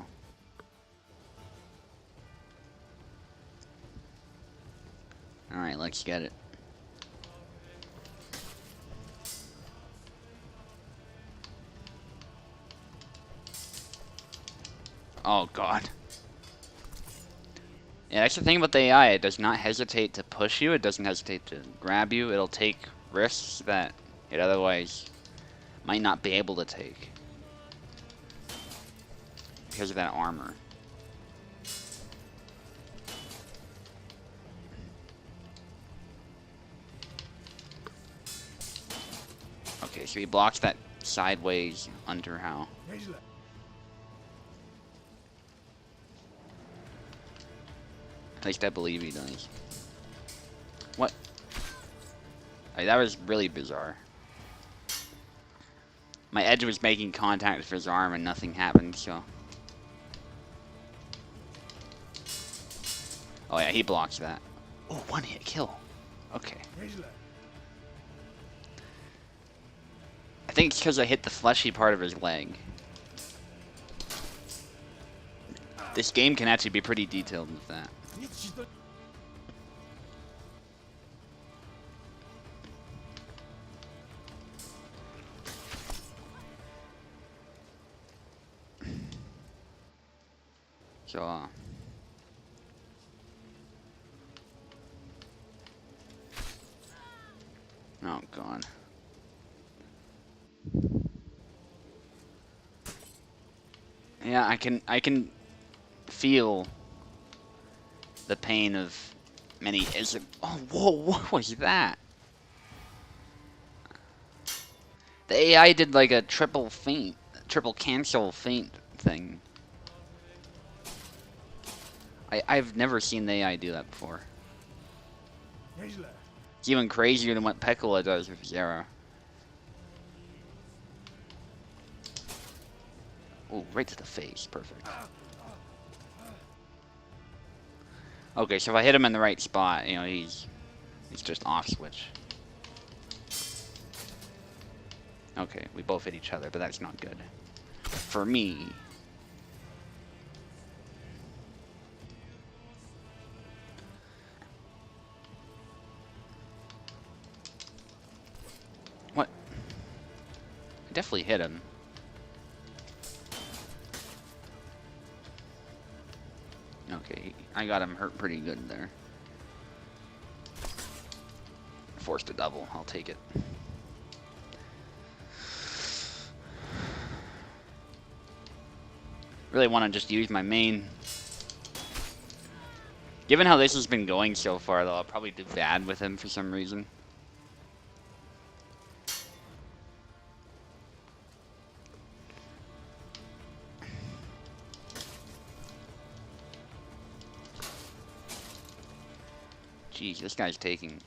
Alright, let's get it. Oh god. Yeah, that's the thing about the AI. It does not hesitate to push you. It doesn't hesitate to grab you. It'll take risks that it otherwise might not be able to take. Because of that armor. Okay, so he blocks that sideways under how. At least I believe he does. What? Like, that was really bizarre. My edge was making contact with his arm and nothing happened, so... Oh yeah, he blocks that. Oh, one hit kill. Okay. I think it's because I hit the fleshy part of his leg. This game can actually be pretty detailed with that. So, oh god. Yeah, I can feel the pain of many oh, whoa, what was that? The AI did like a triple cancel feint thing. I've never seen the AI do that before. It's even crazier than what Pekula does with Zera. Oh, right to the face. Perfect. Okay, so if I hit him in the right spot, you know, he's just off switch. Okay, we both hit each other, but that's not good. For me. definitely hit him. Okay, I got him hurt pretty good there. Forced a double. I'll take it. Really want to just use my main. Given how this has been going so far, though, I'll probably do bad with him for some reason. Jeez, this guy's taking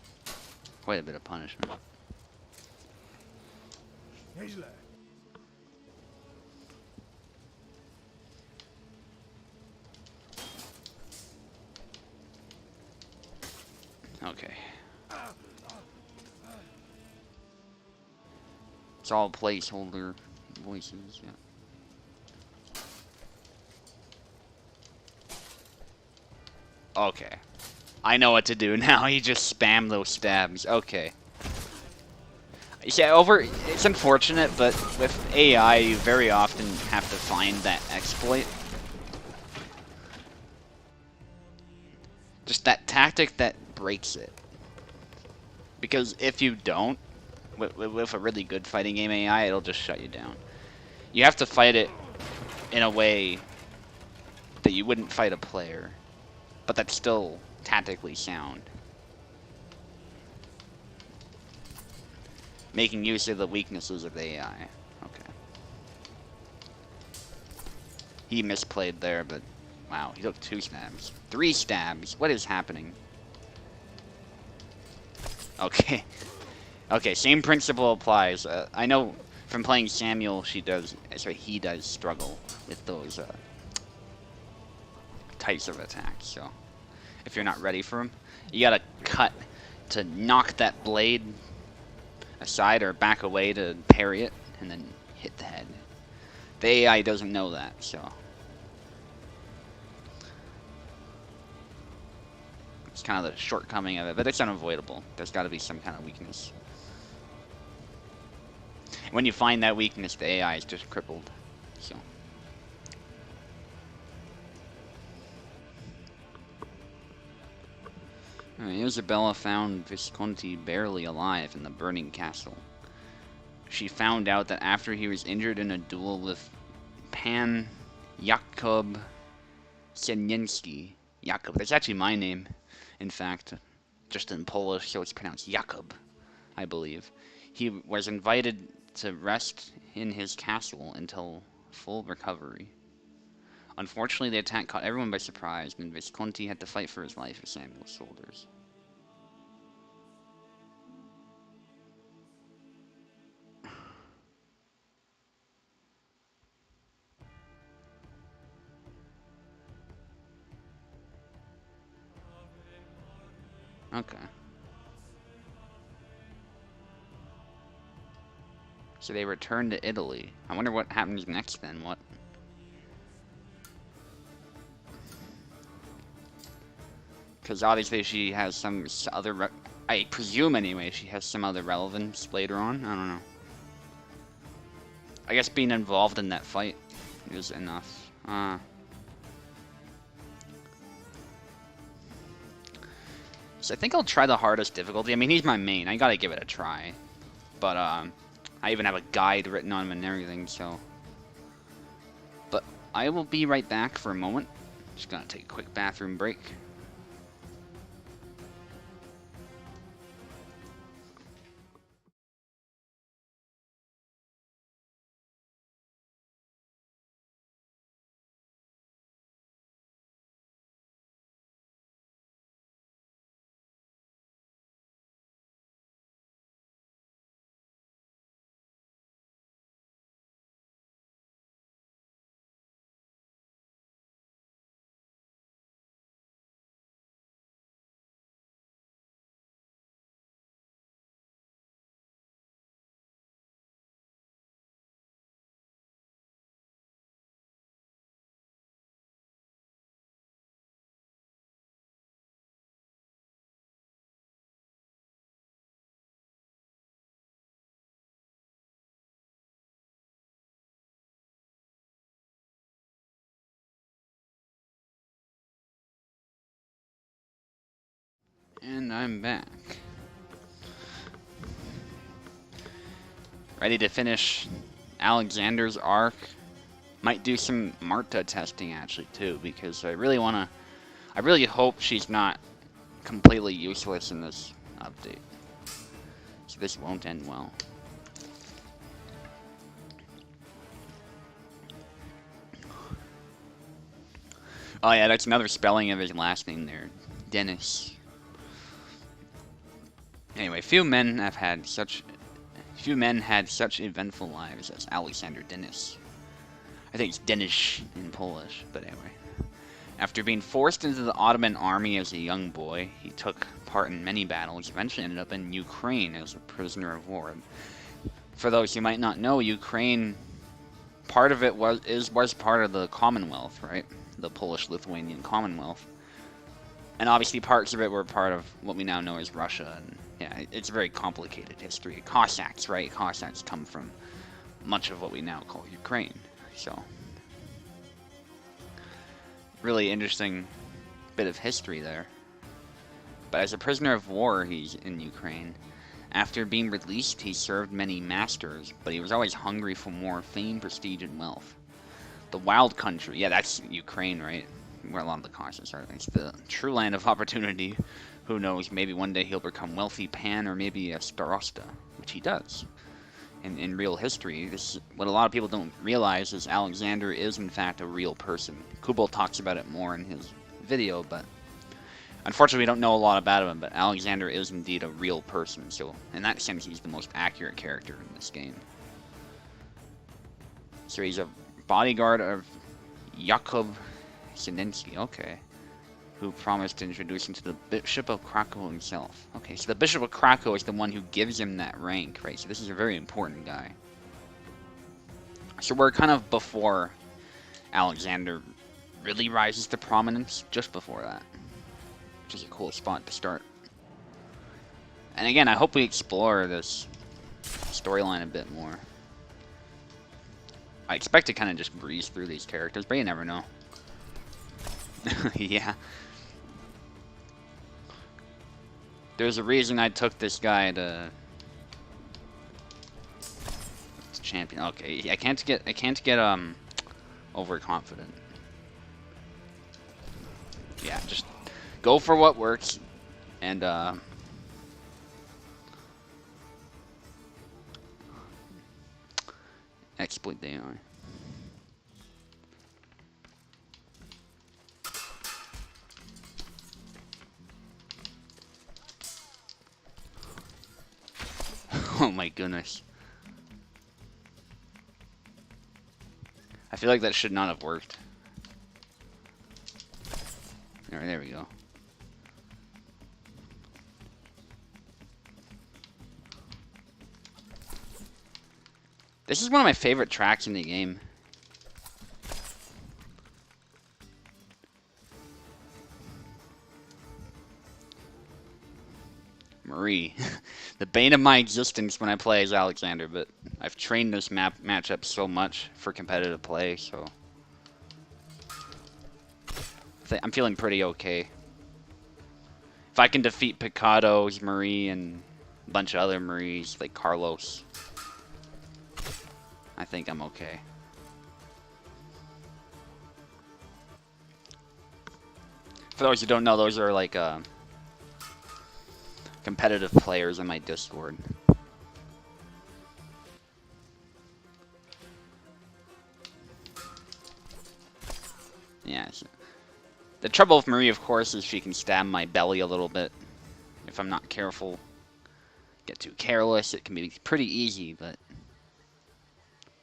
quite a bit of punishment. Nieźle. Okay. It's all placeholder voices, yeah. Okay. I know what to do now. You just spam those stabs. Okay. Yeah, it's unfortunate, but with AI, you very often have to find that exploit. Just that tactic that breaks it. Because if you don't, with a really good fighting game AI, it'll just shut you down. You have to fight it in a way that you wouldn't fight a player, but that's still tactically sound. Making use of the weaknesses of the AI. Okay. He misplayed there, but wow, he took 2 stabs. 3 stabs? What is happening? Okay. Okay, same principle applies. I know from playing Samuel, he does struggle with those types of attacks, so if you're not ready for him, you gotta cut to knock that blade aside or back away to parry it, and then hit the head. The AI doesn't know that, so it's kind of the shortcoming of it, but it's unavoidable. There's got to be some kind of weakness. When you find that weakness, the AI is just crippled. So. Alright, Isabella found Visconti barely alive in the burning castle. She found out that after he was injured in a duel with Pan Jakub Sieniewski. Jakub, that's actually my name, in fact. Just in Polish, so it's pronounced Jakub, I believe. He was invited to rest in his castle until full recovery. Unfortunately, the attack caught everyone by surprise, and Visconti had to fight for his life with Samuel's soldiers. Okay. So they returned to Italy. I wonder what happens next then. What? Because obviously she has some other... I presume anyway, she has some other relevance later on. I don't know. I guess being involved in that fight is enough. So I think I'll try the hardest difficulty. I mean, he's my main. I gotta give it a try. But, I even have a guide written on him and everything, so... But I will be right back for a moment. Just gonna take a quick bathroom break. And I'm back. Ready to finish Alexander's arc. Might do some Marta testing actually too, because I really hope she's not completely useless in this update. So this won't end well. Oh yeah, that's another spelling of his last name there. Dennis. Anyway, few men had such eventful lives as Alexander Dennis. I think it's Dennis in Polish, but anyway. After being forced into the Ottoman army as a young boy, he took part in many battles, eventually ended up in Ukraine as a prisoner of war. For those who might not know, Ukraine, part of it was part of the Commonwealth, right? The Polish-Lithuanian Commonwealth. And obviously parts of it were part of what we now know as Russia. And yeah, it's a very complicated history. Cossacks, right? Cossacks come from much of what we now call Ukraine. So, really interesting bit of history there. But as a prisoner of war, he's in Ukraine. After being released, he served many masters, but he was always hungry for more fame, prestige, and wealth. The Wild Country, yeah, that's Ukraine, right? Where a lot of the Cossacks are. It's the true land of opportunity. Who knows, maybe one day he'll become wealthy Pan or maybe a Starosta, which he does. In real history, what a lot of people don't realize is Alexander is in fact a real person. Kubel talks about it more in his video, but unfortunately we don't know a lot about him, but Alexander is indeed a real person, so in that sense he's the most accurate character in this game. So he's a bodyguard of Jakub Sininski, okay, who promised to introduce him to the Bishop of Krakow himself. Okay, so the Bishop of Krakow is the one who gives him that rank, right? So this is a very important guy. So we're kind of before Alexander really rises to prominence, just before that. Which is a cool spot to start. And again, I hope we explore this storyline a bit more. I expect to kind of just breeze through these characters, but you never know. Yeah. There's a reason I took this guy to champion. Okay, I can't get overconfident. Yeah, just go for what works and exploit the AI. Oh my goodness. I feel like that should not have worked. Alright, there we go. This is one of my favorite tracks in the game. Marie. The bane of my existence when I play as Alexander, but I've trained this matchup so much for competitive play, so I'm feeling pretty okay. If I can defeat Picado's Marie and a bunch of other Maries, like Carlos, I think I'm okay. For those who don't know, those are like competitive players in my Discord. Yeah. The trouble with Marie, of course, is she can stab my belly a little bit. If I'm not careful, get too careless, it can be pretty easy, but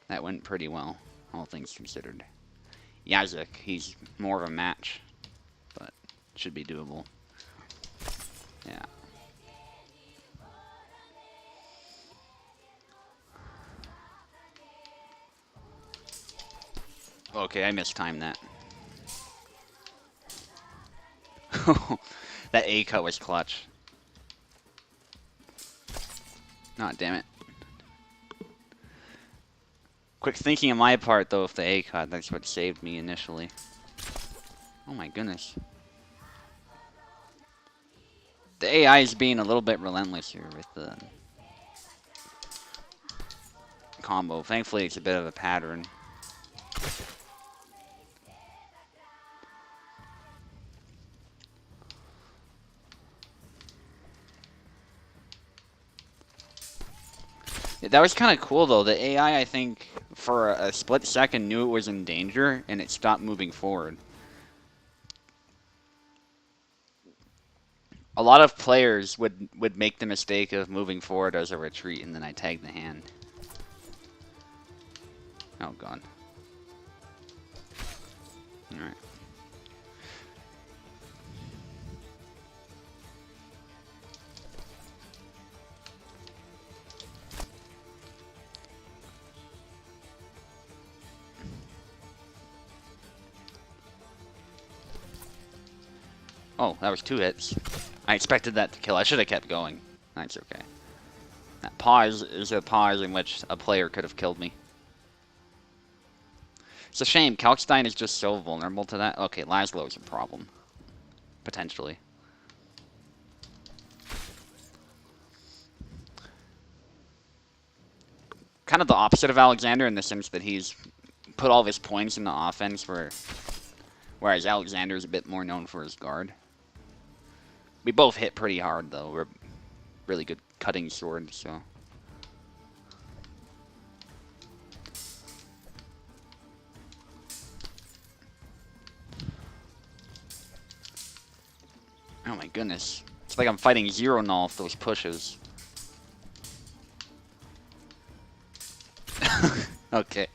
that went pretty well, all things considered. Yazek, he's more of a match, but should be doable. Yeah. Okay, I mistimed that. That A cut was clutch. Oh, damn it. Quick thinking on my part, though, if the A cut, that's what saved me initially. Oh my goodness. The AI is being a little bit relentless here with the combo. Thankfully, it's a bit of a pattern. That was kind of cool, though. The AI, I think, for a split second knew it was in danger, and it stopped moving forward. A lot of players would make the mistake of moving forward as a retreat, and then I tag the hand. Oh, God. Alright. Oh, that was 2 hits. I expected that to kill. I should have kept going. That's okay. That pause is a pause in which a player could have killed me. It's a shame. Kalkstein is just so vulnerable to that. Okay, Laszlo is a problem. Potentially. Kind of the opposite of Alexander in the sense that he's put all of his points in the offense, whereas Alexander is a bit more known for his guard. We both hit pretty hard, though. We're really good cutting swords, so... Oh my goodness. It's like I'm fighting Zero Null with those pushes. Okay.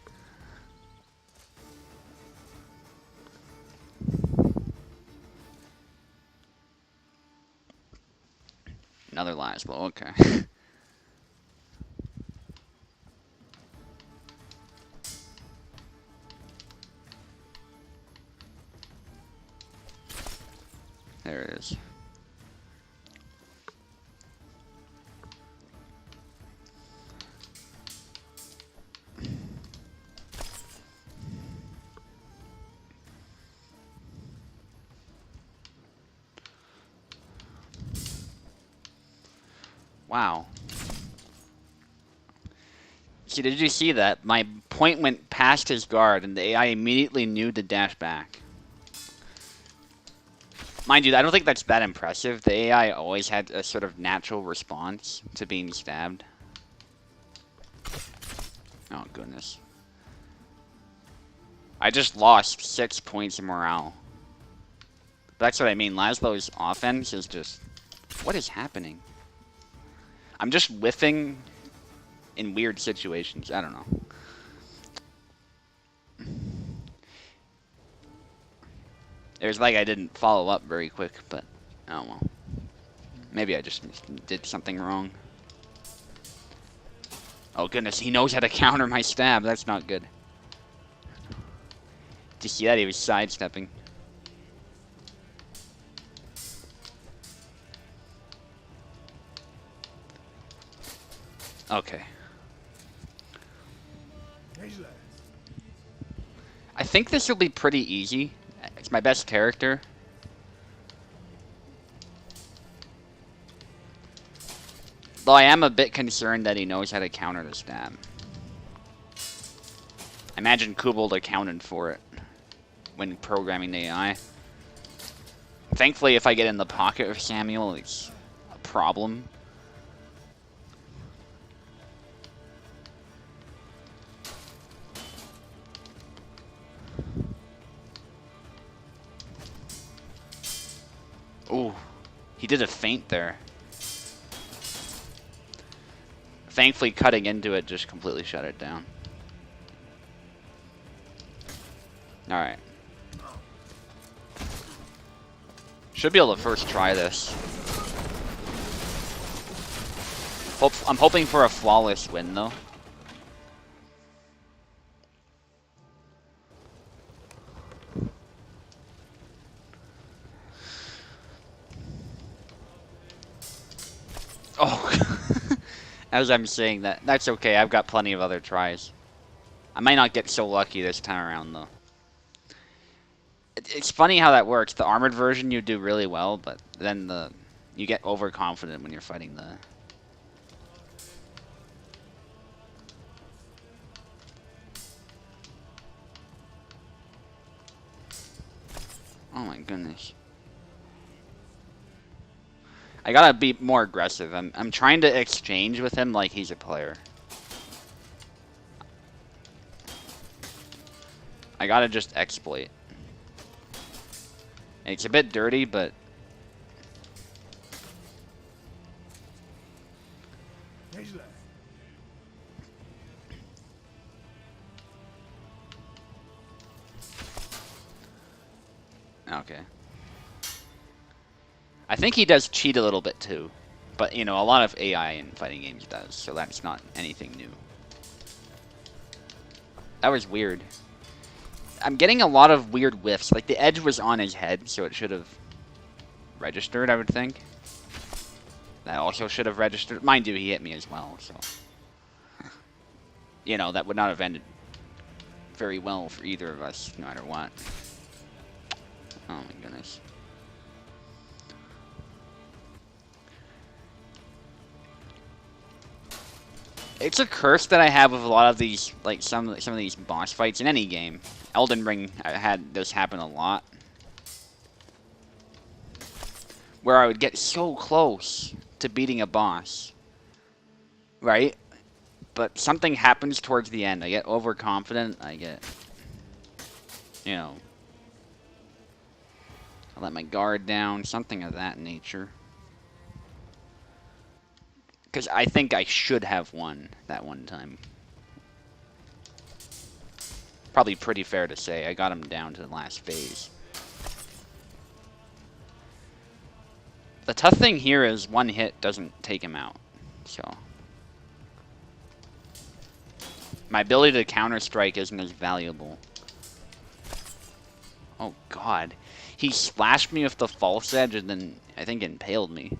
Another Laszlo, okay. There it is. Wow. See, did you see that? My point went past his guard, and the AI immediately knew to dash back. Mind you, I don't think that's that impressive. The AI always had a sort of natural response to being stabbed. Oh, goodness. I just lost 6 points of morale. That's what I mean. Laszlo's offense is just... What is happening? I'm just whiffing in weird situations. I don't know. It was like I didn't follow up very quick, but oh well. Maybe I just did something wrong. Oh goodness, he knows how to counter my stab. That's not good. Did you see that? He was sidestepping. Okay. I think this will be pretty easy. It's my best character. Though I am a bit concerned that he knows how to counter the stab. I imagine Kubald accounted for it when programming the AI. Thankfully, if I get in the pocket of Samuel, it's a problem. Ooh, he did a feint there. Thankfully, cutting into it just completely shut it down. Alright. Should be able to first try this. I'm hoping for a flawless win, though. Oh, as I'm saying that, that's okay. I've got plenty of other tries. I might not get so lucky this time around, though. It's funny how that works. The armored version you do really well, but then You get overconfident when you're fighting the... Oh my goodness. I gotta be more aggressive. I'm trying to exchange with him like he's a player. I gotta just exploit. And it's a bit dirty, but... Nieźle. Okay. I think he does cheat a little bit too. But, you know, a lot of AI in fighting games does, so that's not anything new. That was weird. I'm getting a lot of weird whiffs. Like, the edge was on his head, so it should have registered, I would think. That also should have registered. Mind you, he hit me as well, so... You know, that would not have ended very well for either of us, no matter what. Oh my goodness. It's a curse that I have with a lot of these, like some of these boss fights in any game. Elden Ring, I had this happen a lot. Where I would get so close to beating a boss. Right? But something happens towards the end. I get overconfident. I get, you know, I let my guard down. Something of that nature. Because I think I should have won that one time. Probably pretty fair to say. I got him down to the last phase. The tough thing here is one hit doesn't take him out. So my ability to counter-strike isn't as valuable. Oh god. He slashed me with the false edge and then I think impaled me.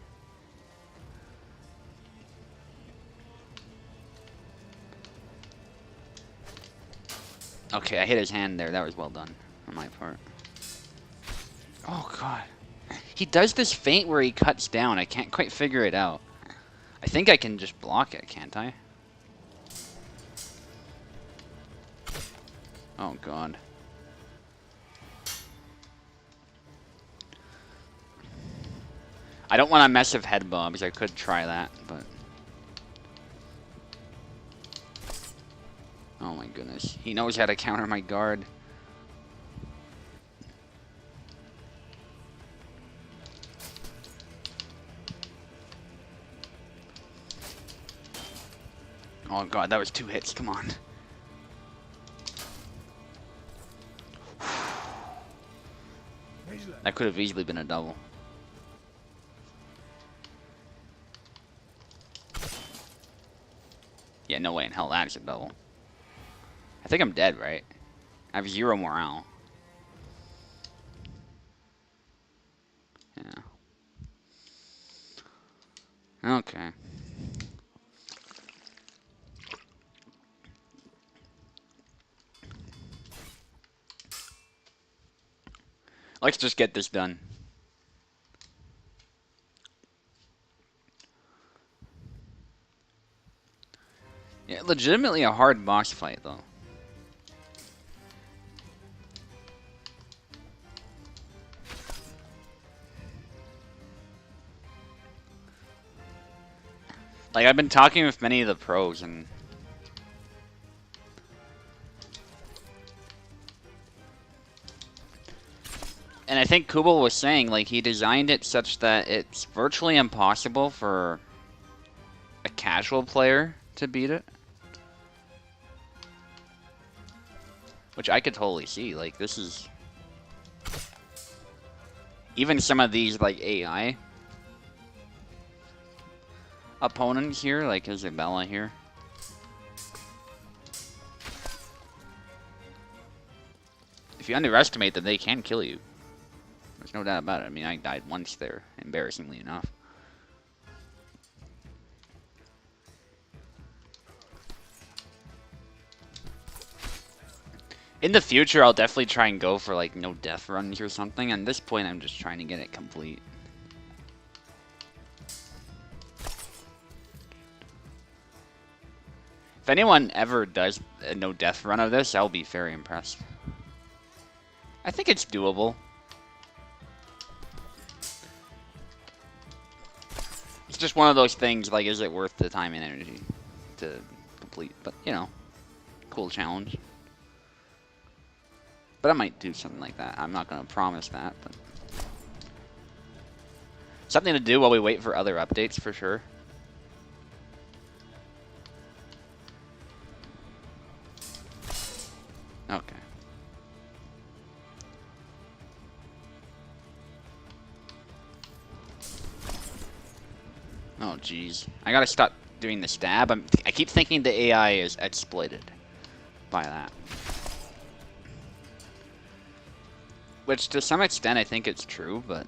Okay, I hit his hand there. That was well done on my part. Oh god. He does this feint where he cuts down. I can't quite figure it out. I think I can just block it, can't I? Oh god. I don't want to mess with head bobs. I could try that, but... Oh my goodness. He knows how to counter my guard. Oh god, that was 2 hits. Come on. That could have easily been a double. Yeah, no way in hell that's a double. I think I'm dead, right? I have 0 morale. Yeah. Okay. Let's just get this done. Yeah, legitimately a hard boss fight, though. Like, I've been talking with many of the pros, and... And I think Kubel was saying, like, he designed it such that it's virtually impossible for a casual player to beat it. Which I could totally see. Like, this is... Even some of these, like, AI opponents here, like Isabella here. If you underestimate them, they can kill you. There's no doubt about it. I mean, I died once there, embarrassingly enough. In the future, I'll definitely try and go for, like, no death runs or something. At this point, I'm just trying to get it complete. If anyone ever does a no-death run of this, I'll be very impressed. I think it's doable. It's just one of those things, like, is it worth the time and energy to complete? But, you know, cool challenge. But I might do something like that. I'm not going to promise that, but... something to do while we wait for other updates, for sure. Okay. Oh, jeez. I gotta stop doing the stab. I keep thinking the AI is exploited by that. Which, to some extent, I think it's true, but...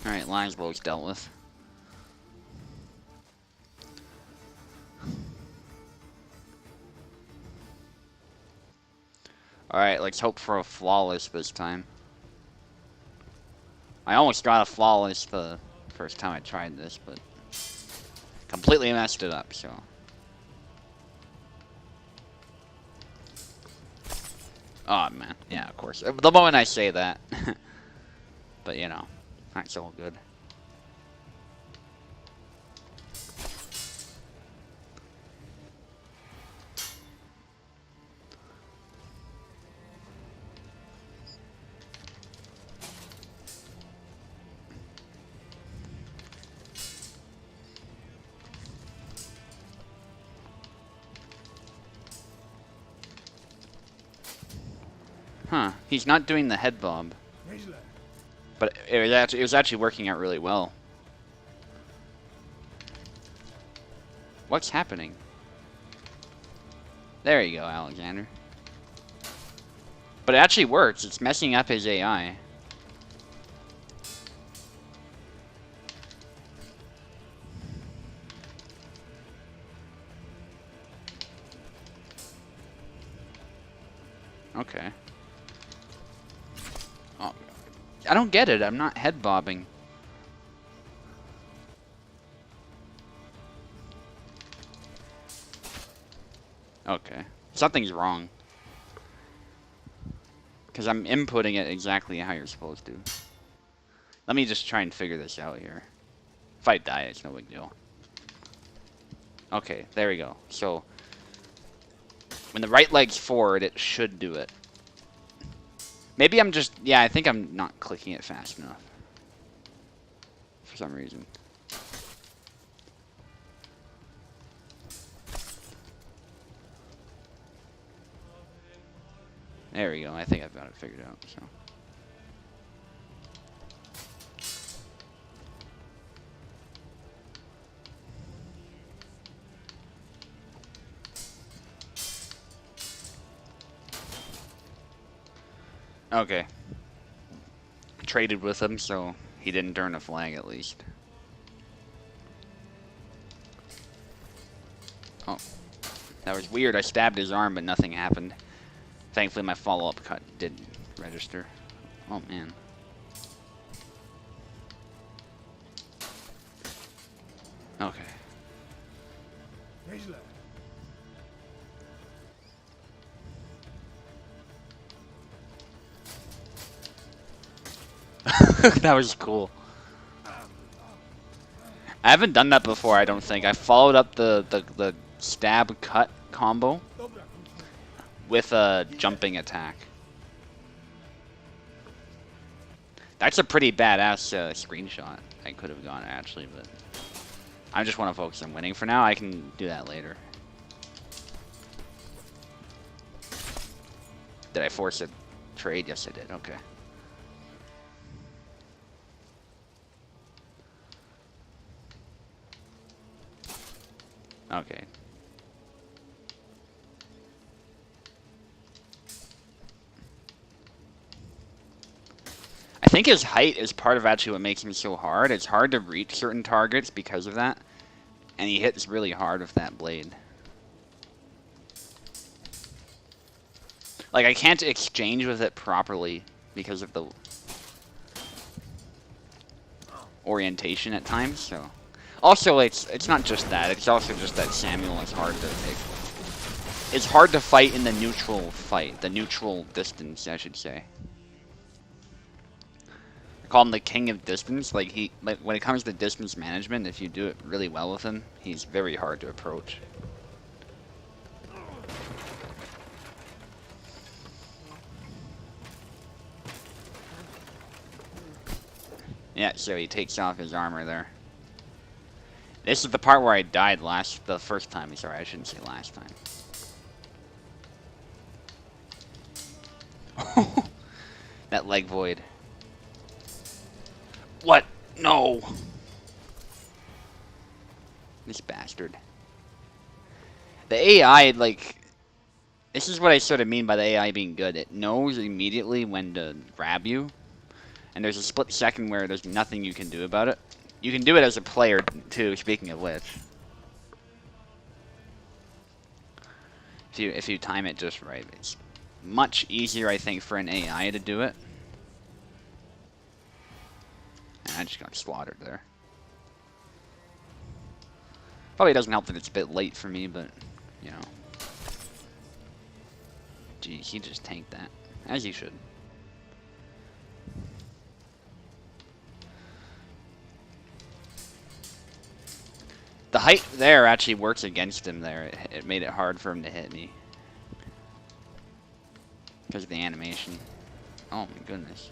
Alright, Linesbow's dealt with. Alright, let's hope for a flawless this time. I almost got a flawless the first time I tried this, but completely messed it up, so... oh, man. Yeah, of course. The moment I say that. But, you know, that's all good. Huh. He's not doing the head bob. But it was actually working out really well. What's happening? There you go, Alexander. But it actually works. It's messing up his AI. Okay. Oh, I don't get it. I'm not head bobbing. Okay. Something's wrong. Because I'm inputting it exactly how you're supposed to. Let me just try and figure this out here. If I die, it's no big deal. Okay, there we go. So, when the right leg's forward, it should do it. Maybe I'm just... yeah, I think I'm not clicking it fast enough. For some reason. There we go. I think I've got it figured out. So. Okay. Traded with him, so he didn't turn a flag at least. Oh. That was weird. I stabbed his arm, but nothing happened. Thankfully, my follow-up cut did register. Oh, man. Okay. That was cool. I haven't done that before, I don't think. I followed up the stab cut combo with a jumping attack. That's a pretty badass screenshot I could have gone, actually, but I just want to focus on winning for now. I can do that later. Did I force a trade? Yes, I did. Okay. Okay. I think his height is part of actually what makes him so hard. It's hard to reach certain targets because of that. And he hits really hard with that blade. Like, I can't exchange with it properly because of the orientation at times, so... Also, it's not just that. It's also just that Samuel is hard to... It's hard to fight in the neutral fight. The neutral distance, I should say. I call him the king of distance. Like, when it comes to distance management, if you do it really well with him, he's very hard to approach. Yeah, so he takes off his armor there. This is the part where I died the first time. Sorry, I shouldn't say last time. That leg void. What? No! This bastard. The AI, like... This is what I sort of mean by the AI being good. It knows immediately when to grab you. And there's a split second where there's nothing you can do about it. You can do it as a player, too, speaking of which. If you time it just right. It's much easier, I think, for an AI to do it. And I just got slaughtered there. Probably doesn't help that it's a bit late for me, but, you know. Gee, he just tanked that. As he should. The height there actually works against him there. It made it hard for him to hit me. Because of the animation. Oh my goodness.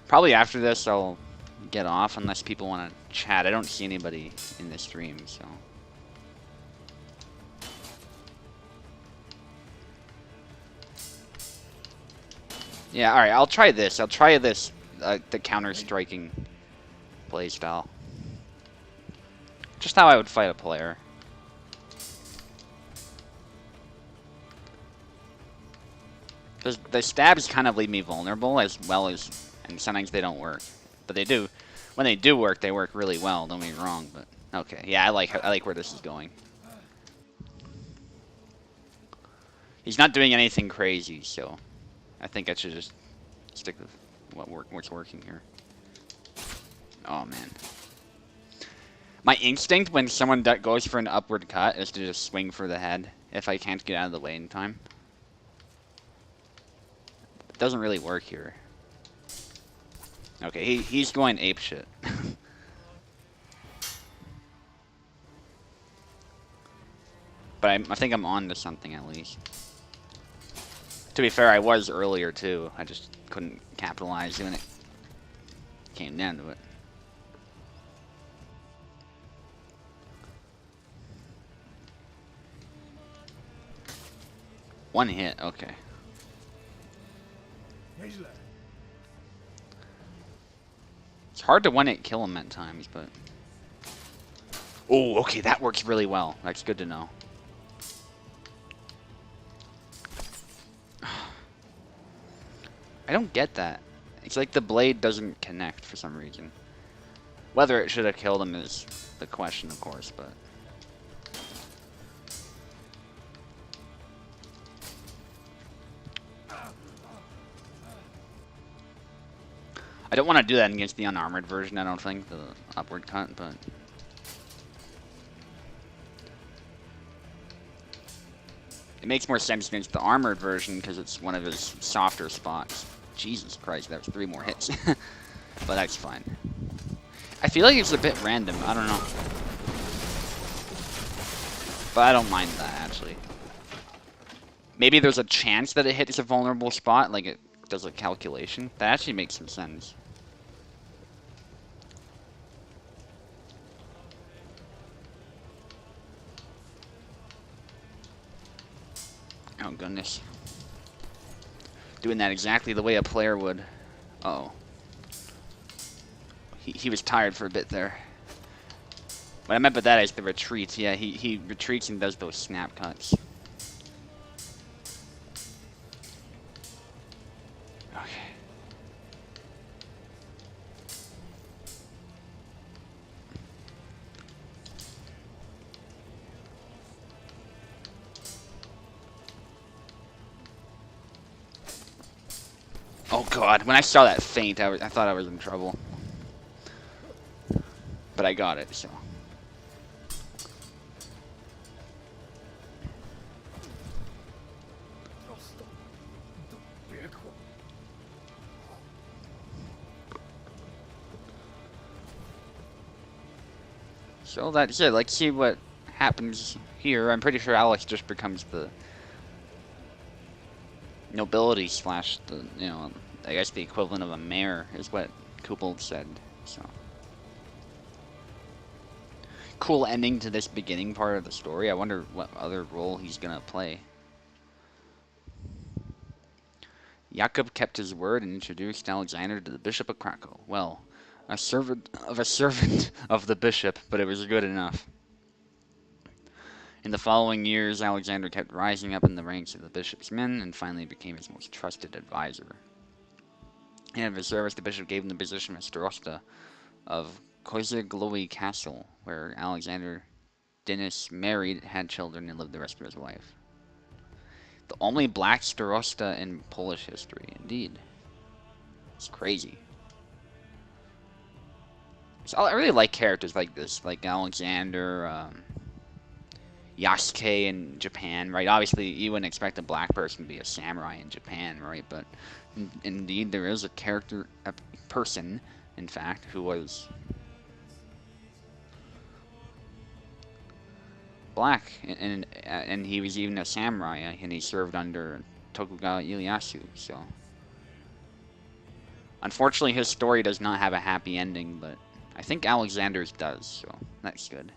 Probably after this I'll get off unless people want to chat. I don't see anybody in the stream, so... Yeah, alright, I'll try this. I'll try this, the counter-striking playstyle. Just how I would fight a player. Because the stabs kind of leave me vulnerable as well as... And sometimes they don't work. But they do. When they do work, they work really well, don't get me wrong, but... Okay, yeah, I like where this is going. He's not doing anything crazy, so... I think I should just stick with what's working here. Oh, man. My instinct when someone goes for an upward cut is to just swing for the head if I can't get out of the way in time. It doesn't really work here. Okay, he's going apeshit. But I think I'm on to something at least. To be fair, I was earlier too. I just couldn't capitalize when it came down to it. One hit, okay. It's hard to one-hit kill him at times, but... Oh, okay, that works really well. That's good to know. I don't get that. It's like the blade doesn't connect for some reason. Whether it should have killed him is the question, of course, but... I don't want to do that against the unarmored version, I don't think, the upward cut, but... It makes more sense against the armored version because it's one of his softer spots. Jesus Christ, that was 3 more hits. But that's fine. I feel like it's a bit random, I don't know. But I don't mind that, actually. Maybe there's a chance that it hits a vulnerable spot, like it does a calculation. That actually makes some sense. Oh goodness. Doing that exactly the way a player would. Uh oh. He was tired for a bit there. What I meant by that is the retreats. Yeah, he retreats and does those snap cuts. Okay. Oh god, when I saw that feint, I thought I was in trouble. But I got it, so. Prosto do piekła. So that's it. Let's see what happens here. I'm pretty sure Alex just becomes the nobility slash the, you know, I guess the equivalent of a mayor is what Kupel said. So cool ending to this beginning part of the story. I wonder what other role he's gonna play. Jakob kept his word and introduced Alexander to the Bishop of Krakow. Well, a servant of the bishop, but it was good enough. In the following years, Alexander kept rising up in the ranks of the bishop's men and finally became his most trusted advisor. In his service, the bishop gave him the position of starosta of Kozyglowy Castle, where Alexander Denis married, had children, and lived the rest of his life. The only black starosta in Polish history, indeed. It's crazy. So I really like characters like this, like Alexander, Yasuke in Japan, right? Obviously, you wouldn't expect a black person to be a samurai in Japan, right? But indeed, there is a character, a person, in fact, who was black, and he was even a samurai, and he served under Tokugawa Ieyasu. So, unfortunately, his story does not have a happy ending, but I think Alexander's does, so that's good.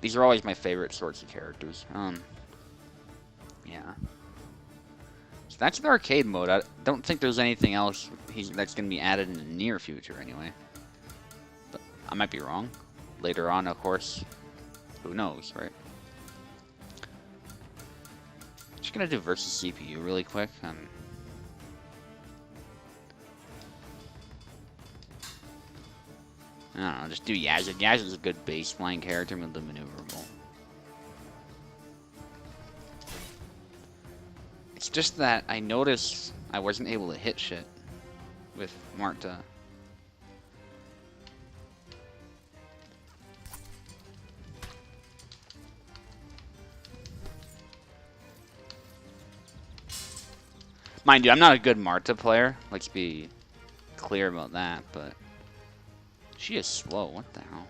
These are always my favorite sorts of characters. Yeah. So that's the arcade mode. I don't think there's anything else that's going to be added in the near future, anyway. But I might be wrong. Later on, of course. Who knows, right? Just gonna do versus CPU really quick. I don't know, just do Yazid. Yazid's a good baseline character with the maneuverable. It's just that I noticed I wasn't able to hit shit with Marta. Mind you, I'm not a good Marta player. Let's be clear about that, but she is slow. What the hell?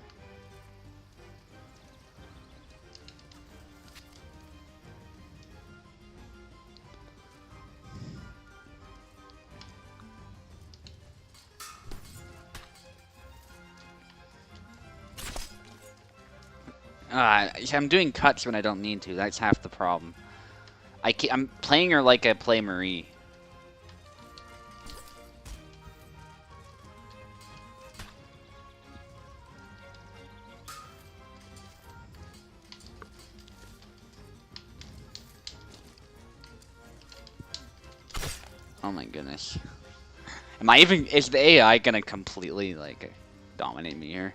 I'm doing cuts when I don't need to. That's half the problem. I'm playing her like I play Marie. Oh my goodness. Is the AI gonna completely, like, dominate me here?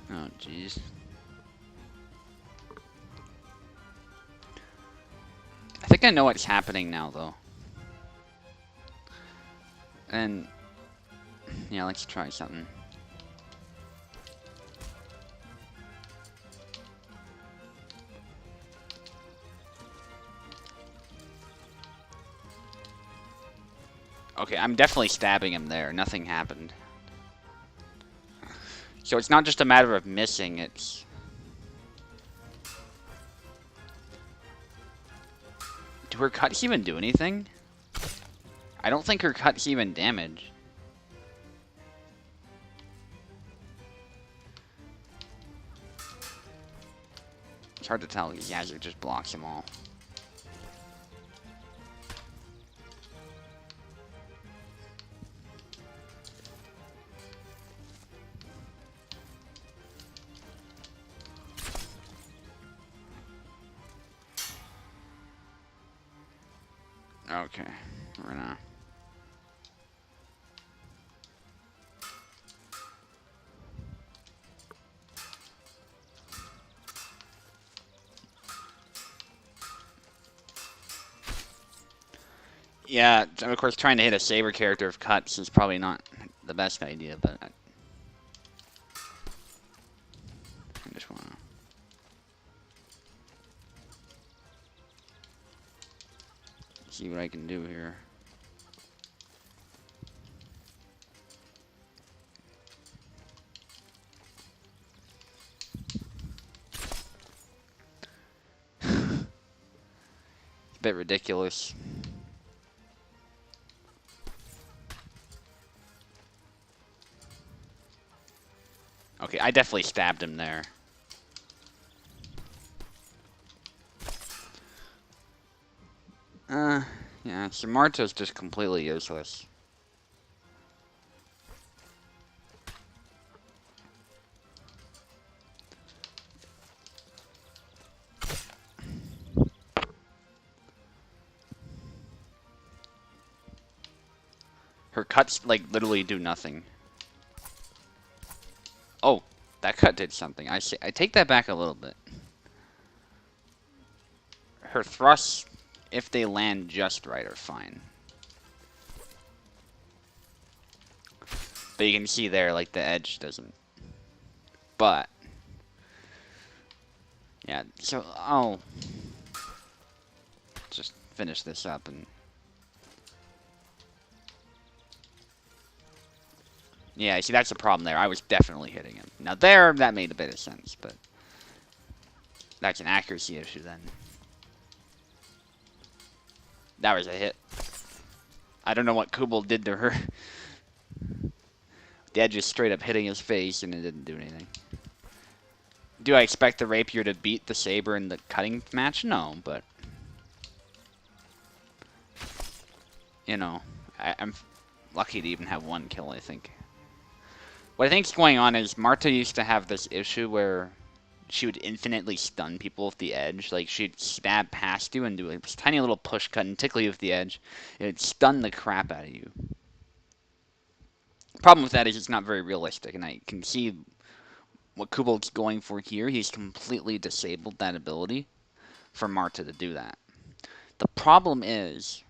Oh, jeez. I think I know what's happening now, though. And Yeah, let's try something. Okay, I'm definitely stabbing him there. Nothing happened. So it's not just a matter of missing, it's... Do her cuts even do anything? I don't think her cuts even damage. It's hard to tell because Yazoo just blocks them all. Okay, we're gonna... Yeah, of course, trying to hit a Saber character of cuts is probably not the best idea, but I just want to... see what I can do here. It's a bit ridiculous. Okay, I definitely stabbed him there. Yeah, so Marta's just completely useless. Her cuts, like, literally do nothing. Oh, that cut did something. I take that back a little bit. Her thrusts, if they land just right, are fine. But you can see there, like, the edge doesn't. But, yeah, so I'll just finish this up and... Yeah, see, that's the problem there. I was definitely hitting him. Now there, that made a bit of sense, but... That's an accuracy issue then. That was a hit. I don't know what Kubel did to her. The edge is straight up hitting his face and it didn't do anything. Do I expect the Rapier to beat the Saber in the cutting match? No, but... You know, I'm lucky to even have one kill, I think. What I think's going on is Marta used to have this issue where she would infinitely stun people with the edge. Like, she'd stab past you and do a tiny little push cut and tickle you with the edge. It'd stun the crap out of you. Problem with that is it's not very realistic, and I can see what Kubel's going for here. He's completely disabled that ability for Marta to do that. The problem is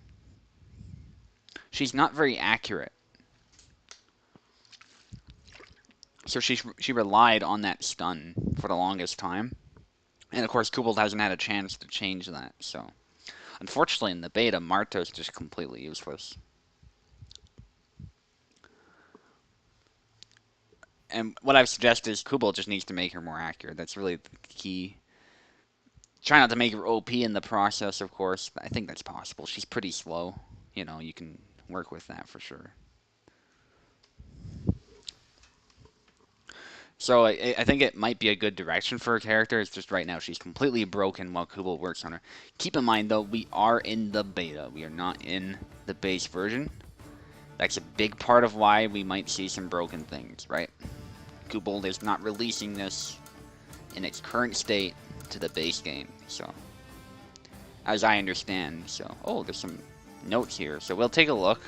she's not very accurate. So she relied on that stun for the longest time. And of course, Kubel hasn't had a chance to change that. So, unfortunately, in the beta, Marta's just completely useless. And what I've suggested is Kubel just needs to make her more accurate. That's really the key. Try not to make her OP in the process, of course. But I think that's possible. She's pretty slow. You know, you can work with that for sure. So I think it might be a good direction for her character. It's just right now she's completely broken while Kubel works on her. Keep in mind, though, we are in the beta. We are not in the base version. That's a big part of why we might see some broken things, right? Kubel is not releasing this in its current state to the base game. So, as I understand, so... Oh, there's some notes here. So we'll take a look.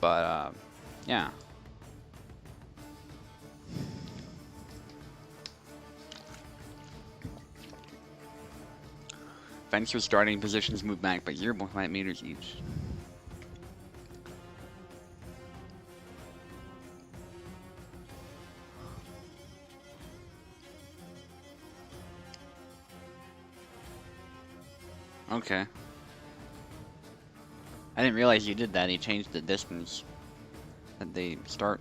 But, yeah. Fencer starting positions move back by 0.5 meters each. Okay. I didn't realize you did that. He changed the distance that they start.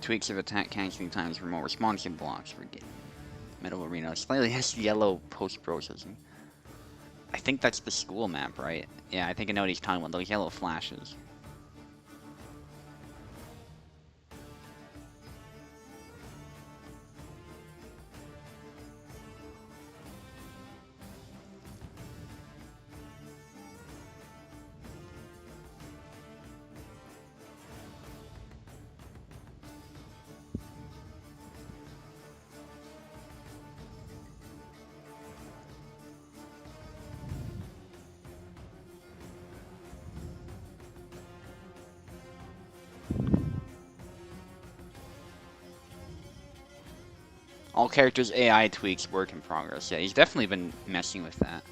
Tweaks of attack canceling times for more responsive blocks for getting Metal Arena. Slightly has yellow post-processing. I think that's the school map, right? Yeah, I think I know what he's talking about. Those yellow flashes. All characters' AI tweaks work in progress. Yeah, he's definitely been messing with that.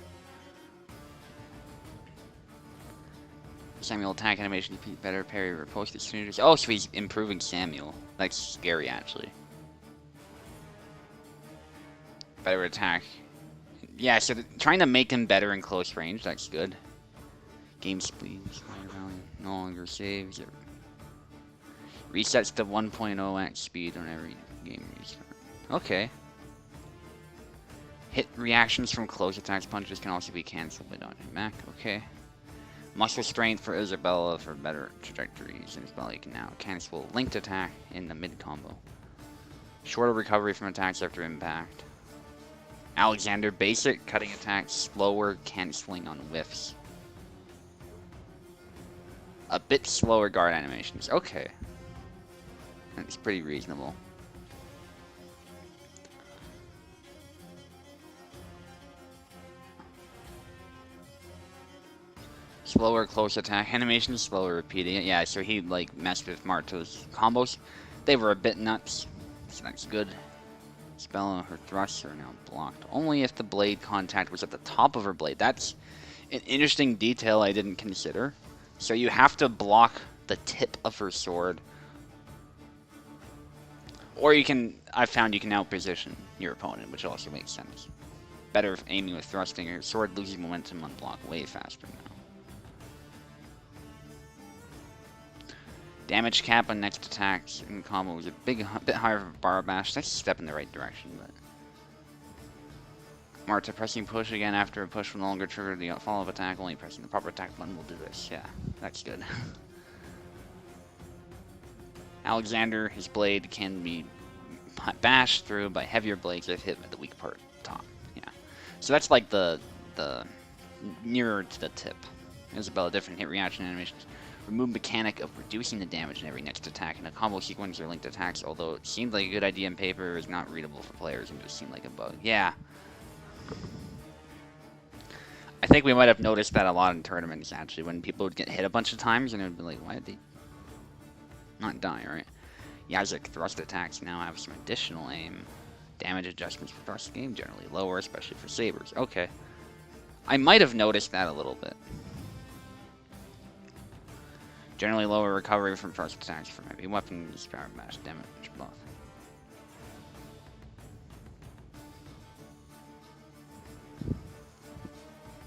Samuel attack animation better parry riposte as oh, so he's improving Samuel. That's scary, actually. Better attack. Yeah, so trying to make him better in close range, that's good. Game speed, no longer saves. It resets to 1.0 at speed on every game restart. Okay. Hit reactions from close attacks punches can also be cancelled by dodging back. Okay. Muscle strength for Isabella for better trajectories. Isabella can now cancel linked attack in the mid combo. Shorter recovery from attacks after impact. Alexander basic cutting attack, slower canceling on whiffs. A bit slower guard animations. Okay. That's pretty reasonable. Slower close attack animation, slower repeating it. Yeah, so he like messed with Marto's combos. They were a bit nuts, so that's good. Spell her thrusts are now blocked. Only if the blade contact was at the top of her blade. That's an interesting detail I didn't consider. So you have to block the tip of her sword. Or you can, I've found you can out-position your opponent, which also makes sense. Better aiming with thrusting. Her sword loses momentum on block way faster now. Damage cap on next attacks and combo was a bit higher for bar bash. That's a step in the right direction, but Marta pressing push again after a push will no longer trigger the follow-up attack. Only pressing the proper attack button will do this. Yeah, that's good. Alexander, his blade can be bashed through by heavier blades if hit at the weak part top. Yeah, so that's like the nearer to the tip. Isabella different hit reaction animations. Remove mechanic of reducing the damage in every next attack in a combo sequence or linked attacks, although it seemed like a good idea in paper, is not readable for players and just seemed like a bug. Yeah. I think we might have noticed that a lot in tournaments, actually, when people would get hit a bunch of times and it would be like, why did they not die, right? Yazek thrust attacks now have some additional aim. Damage adjustments for thrust game generally lower, especially for sabers. Okay. I might have noticed that a little bit. Generally lower recovery from first attacks for maybe weapons, power mash, damage, both.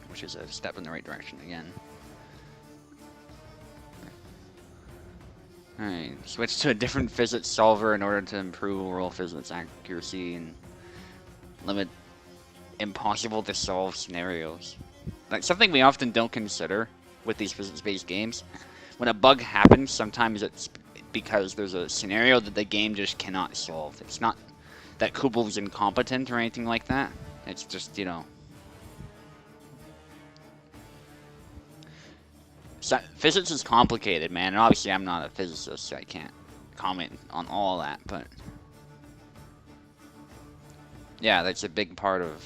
Which is a step in the right direction again. Alright, switch to a different physics solver in order to improve overall physics accuracy and limit impossible to solve scenarios. That's something we often don't consider with these physics-based games. When a bug happens, sometimes it's because there's a scenario that the game just cannot solve. It's not that Kubal's incompetent or anything like that. It's just, you know. So, physics is complicated, man, and obviously I'm not a physicist, so I can't comment on all that, but yeah, that's a big part of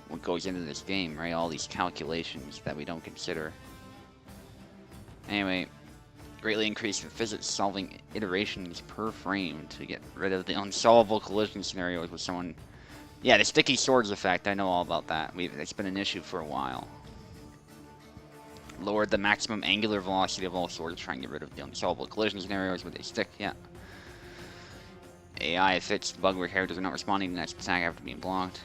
what goes into this game, right? All these calculations that we don't consider. Anyway, greatly increase the physics solving iterations per frame to get rid of the unsolvable collision scenarios with someone. Yeah, the sticky swords effect, I know all about that. It's been an issue for a while. Lowered the maximum angular velocity of all swords, trying to get rid of the unsolvable collision scenarios with a stick, yeah. AI fixed the bug where characters are not responding to the next attack after being blocked.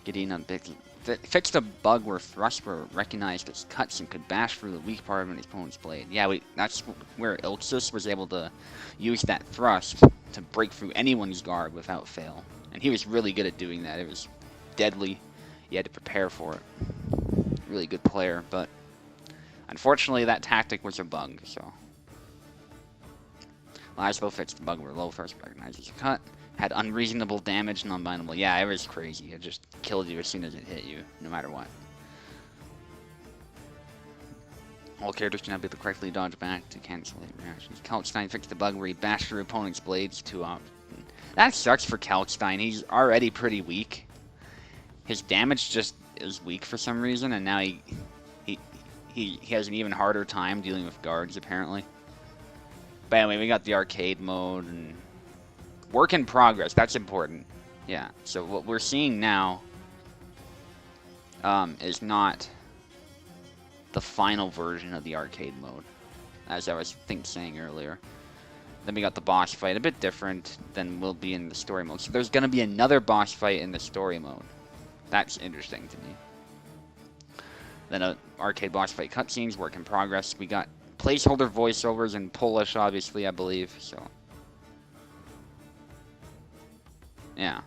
Getting a big fixed a bug where thrusts were recognized as cuts and could bash through the weak part of his opponent's blade. Yeah, that's where Ilxus was able to use that thrust to break through anyone's guard without fail. And he was really good at doing that. It was deadly. You had to prepare for it. Really good player, but unfortunately that tactic was a bug, so. Laszlo fixed the bug where low thrust recognizes a cut. Had unreasonable damage, non-bindable. Yeah, it was crazy. It just killed you as soon as it hit you, no matter what. All characters can now be able to correctly dodge back to cancel reactions. Kalkstein fixed the bug where he bashed through opponent's blades too often. That sucks for Kalkstein. He's already pretty weak. His damage just is weak for some reason, and now he has an even harder time dealing with guards, apparently. But anyway, we got the arcade mode, and work in progress. That's important. Yeah, so what we're seeing now is not the final version of the arcade mode, as I was saying earlier. Then we got the boss fight, a bit different than will be in the story mode. So there's going to be another boss fight in the story mode. That's interesting to me. Then arcade boss fight cutscenes, work in progress. We got placeholder voiceovers in Polish, obviously, I believe. So, yeah.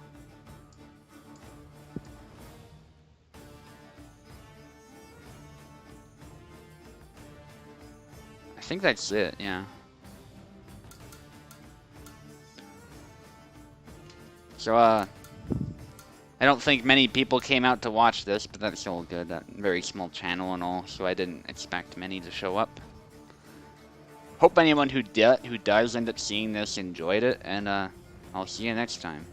I think that's it, yeah. So, I don't think many people came out to watch this, but that's all good. That very small channel and all, so I didn't expect many to show up. Hope anyone who does end up seeing this enjoyed it, and I'll see you next time.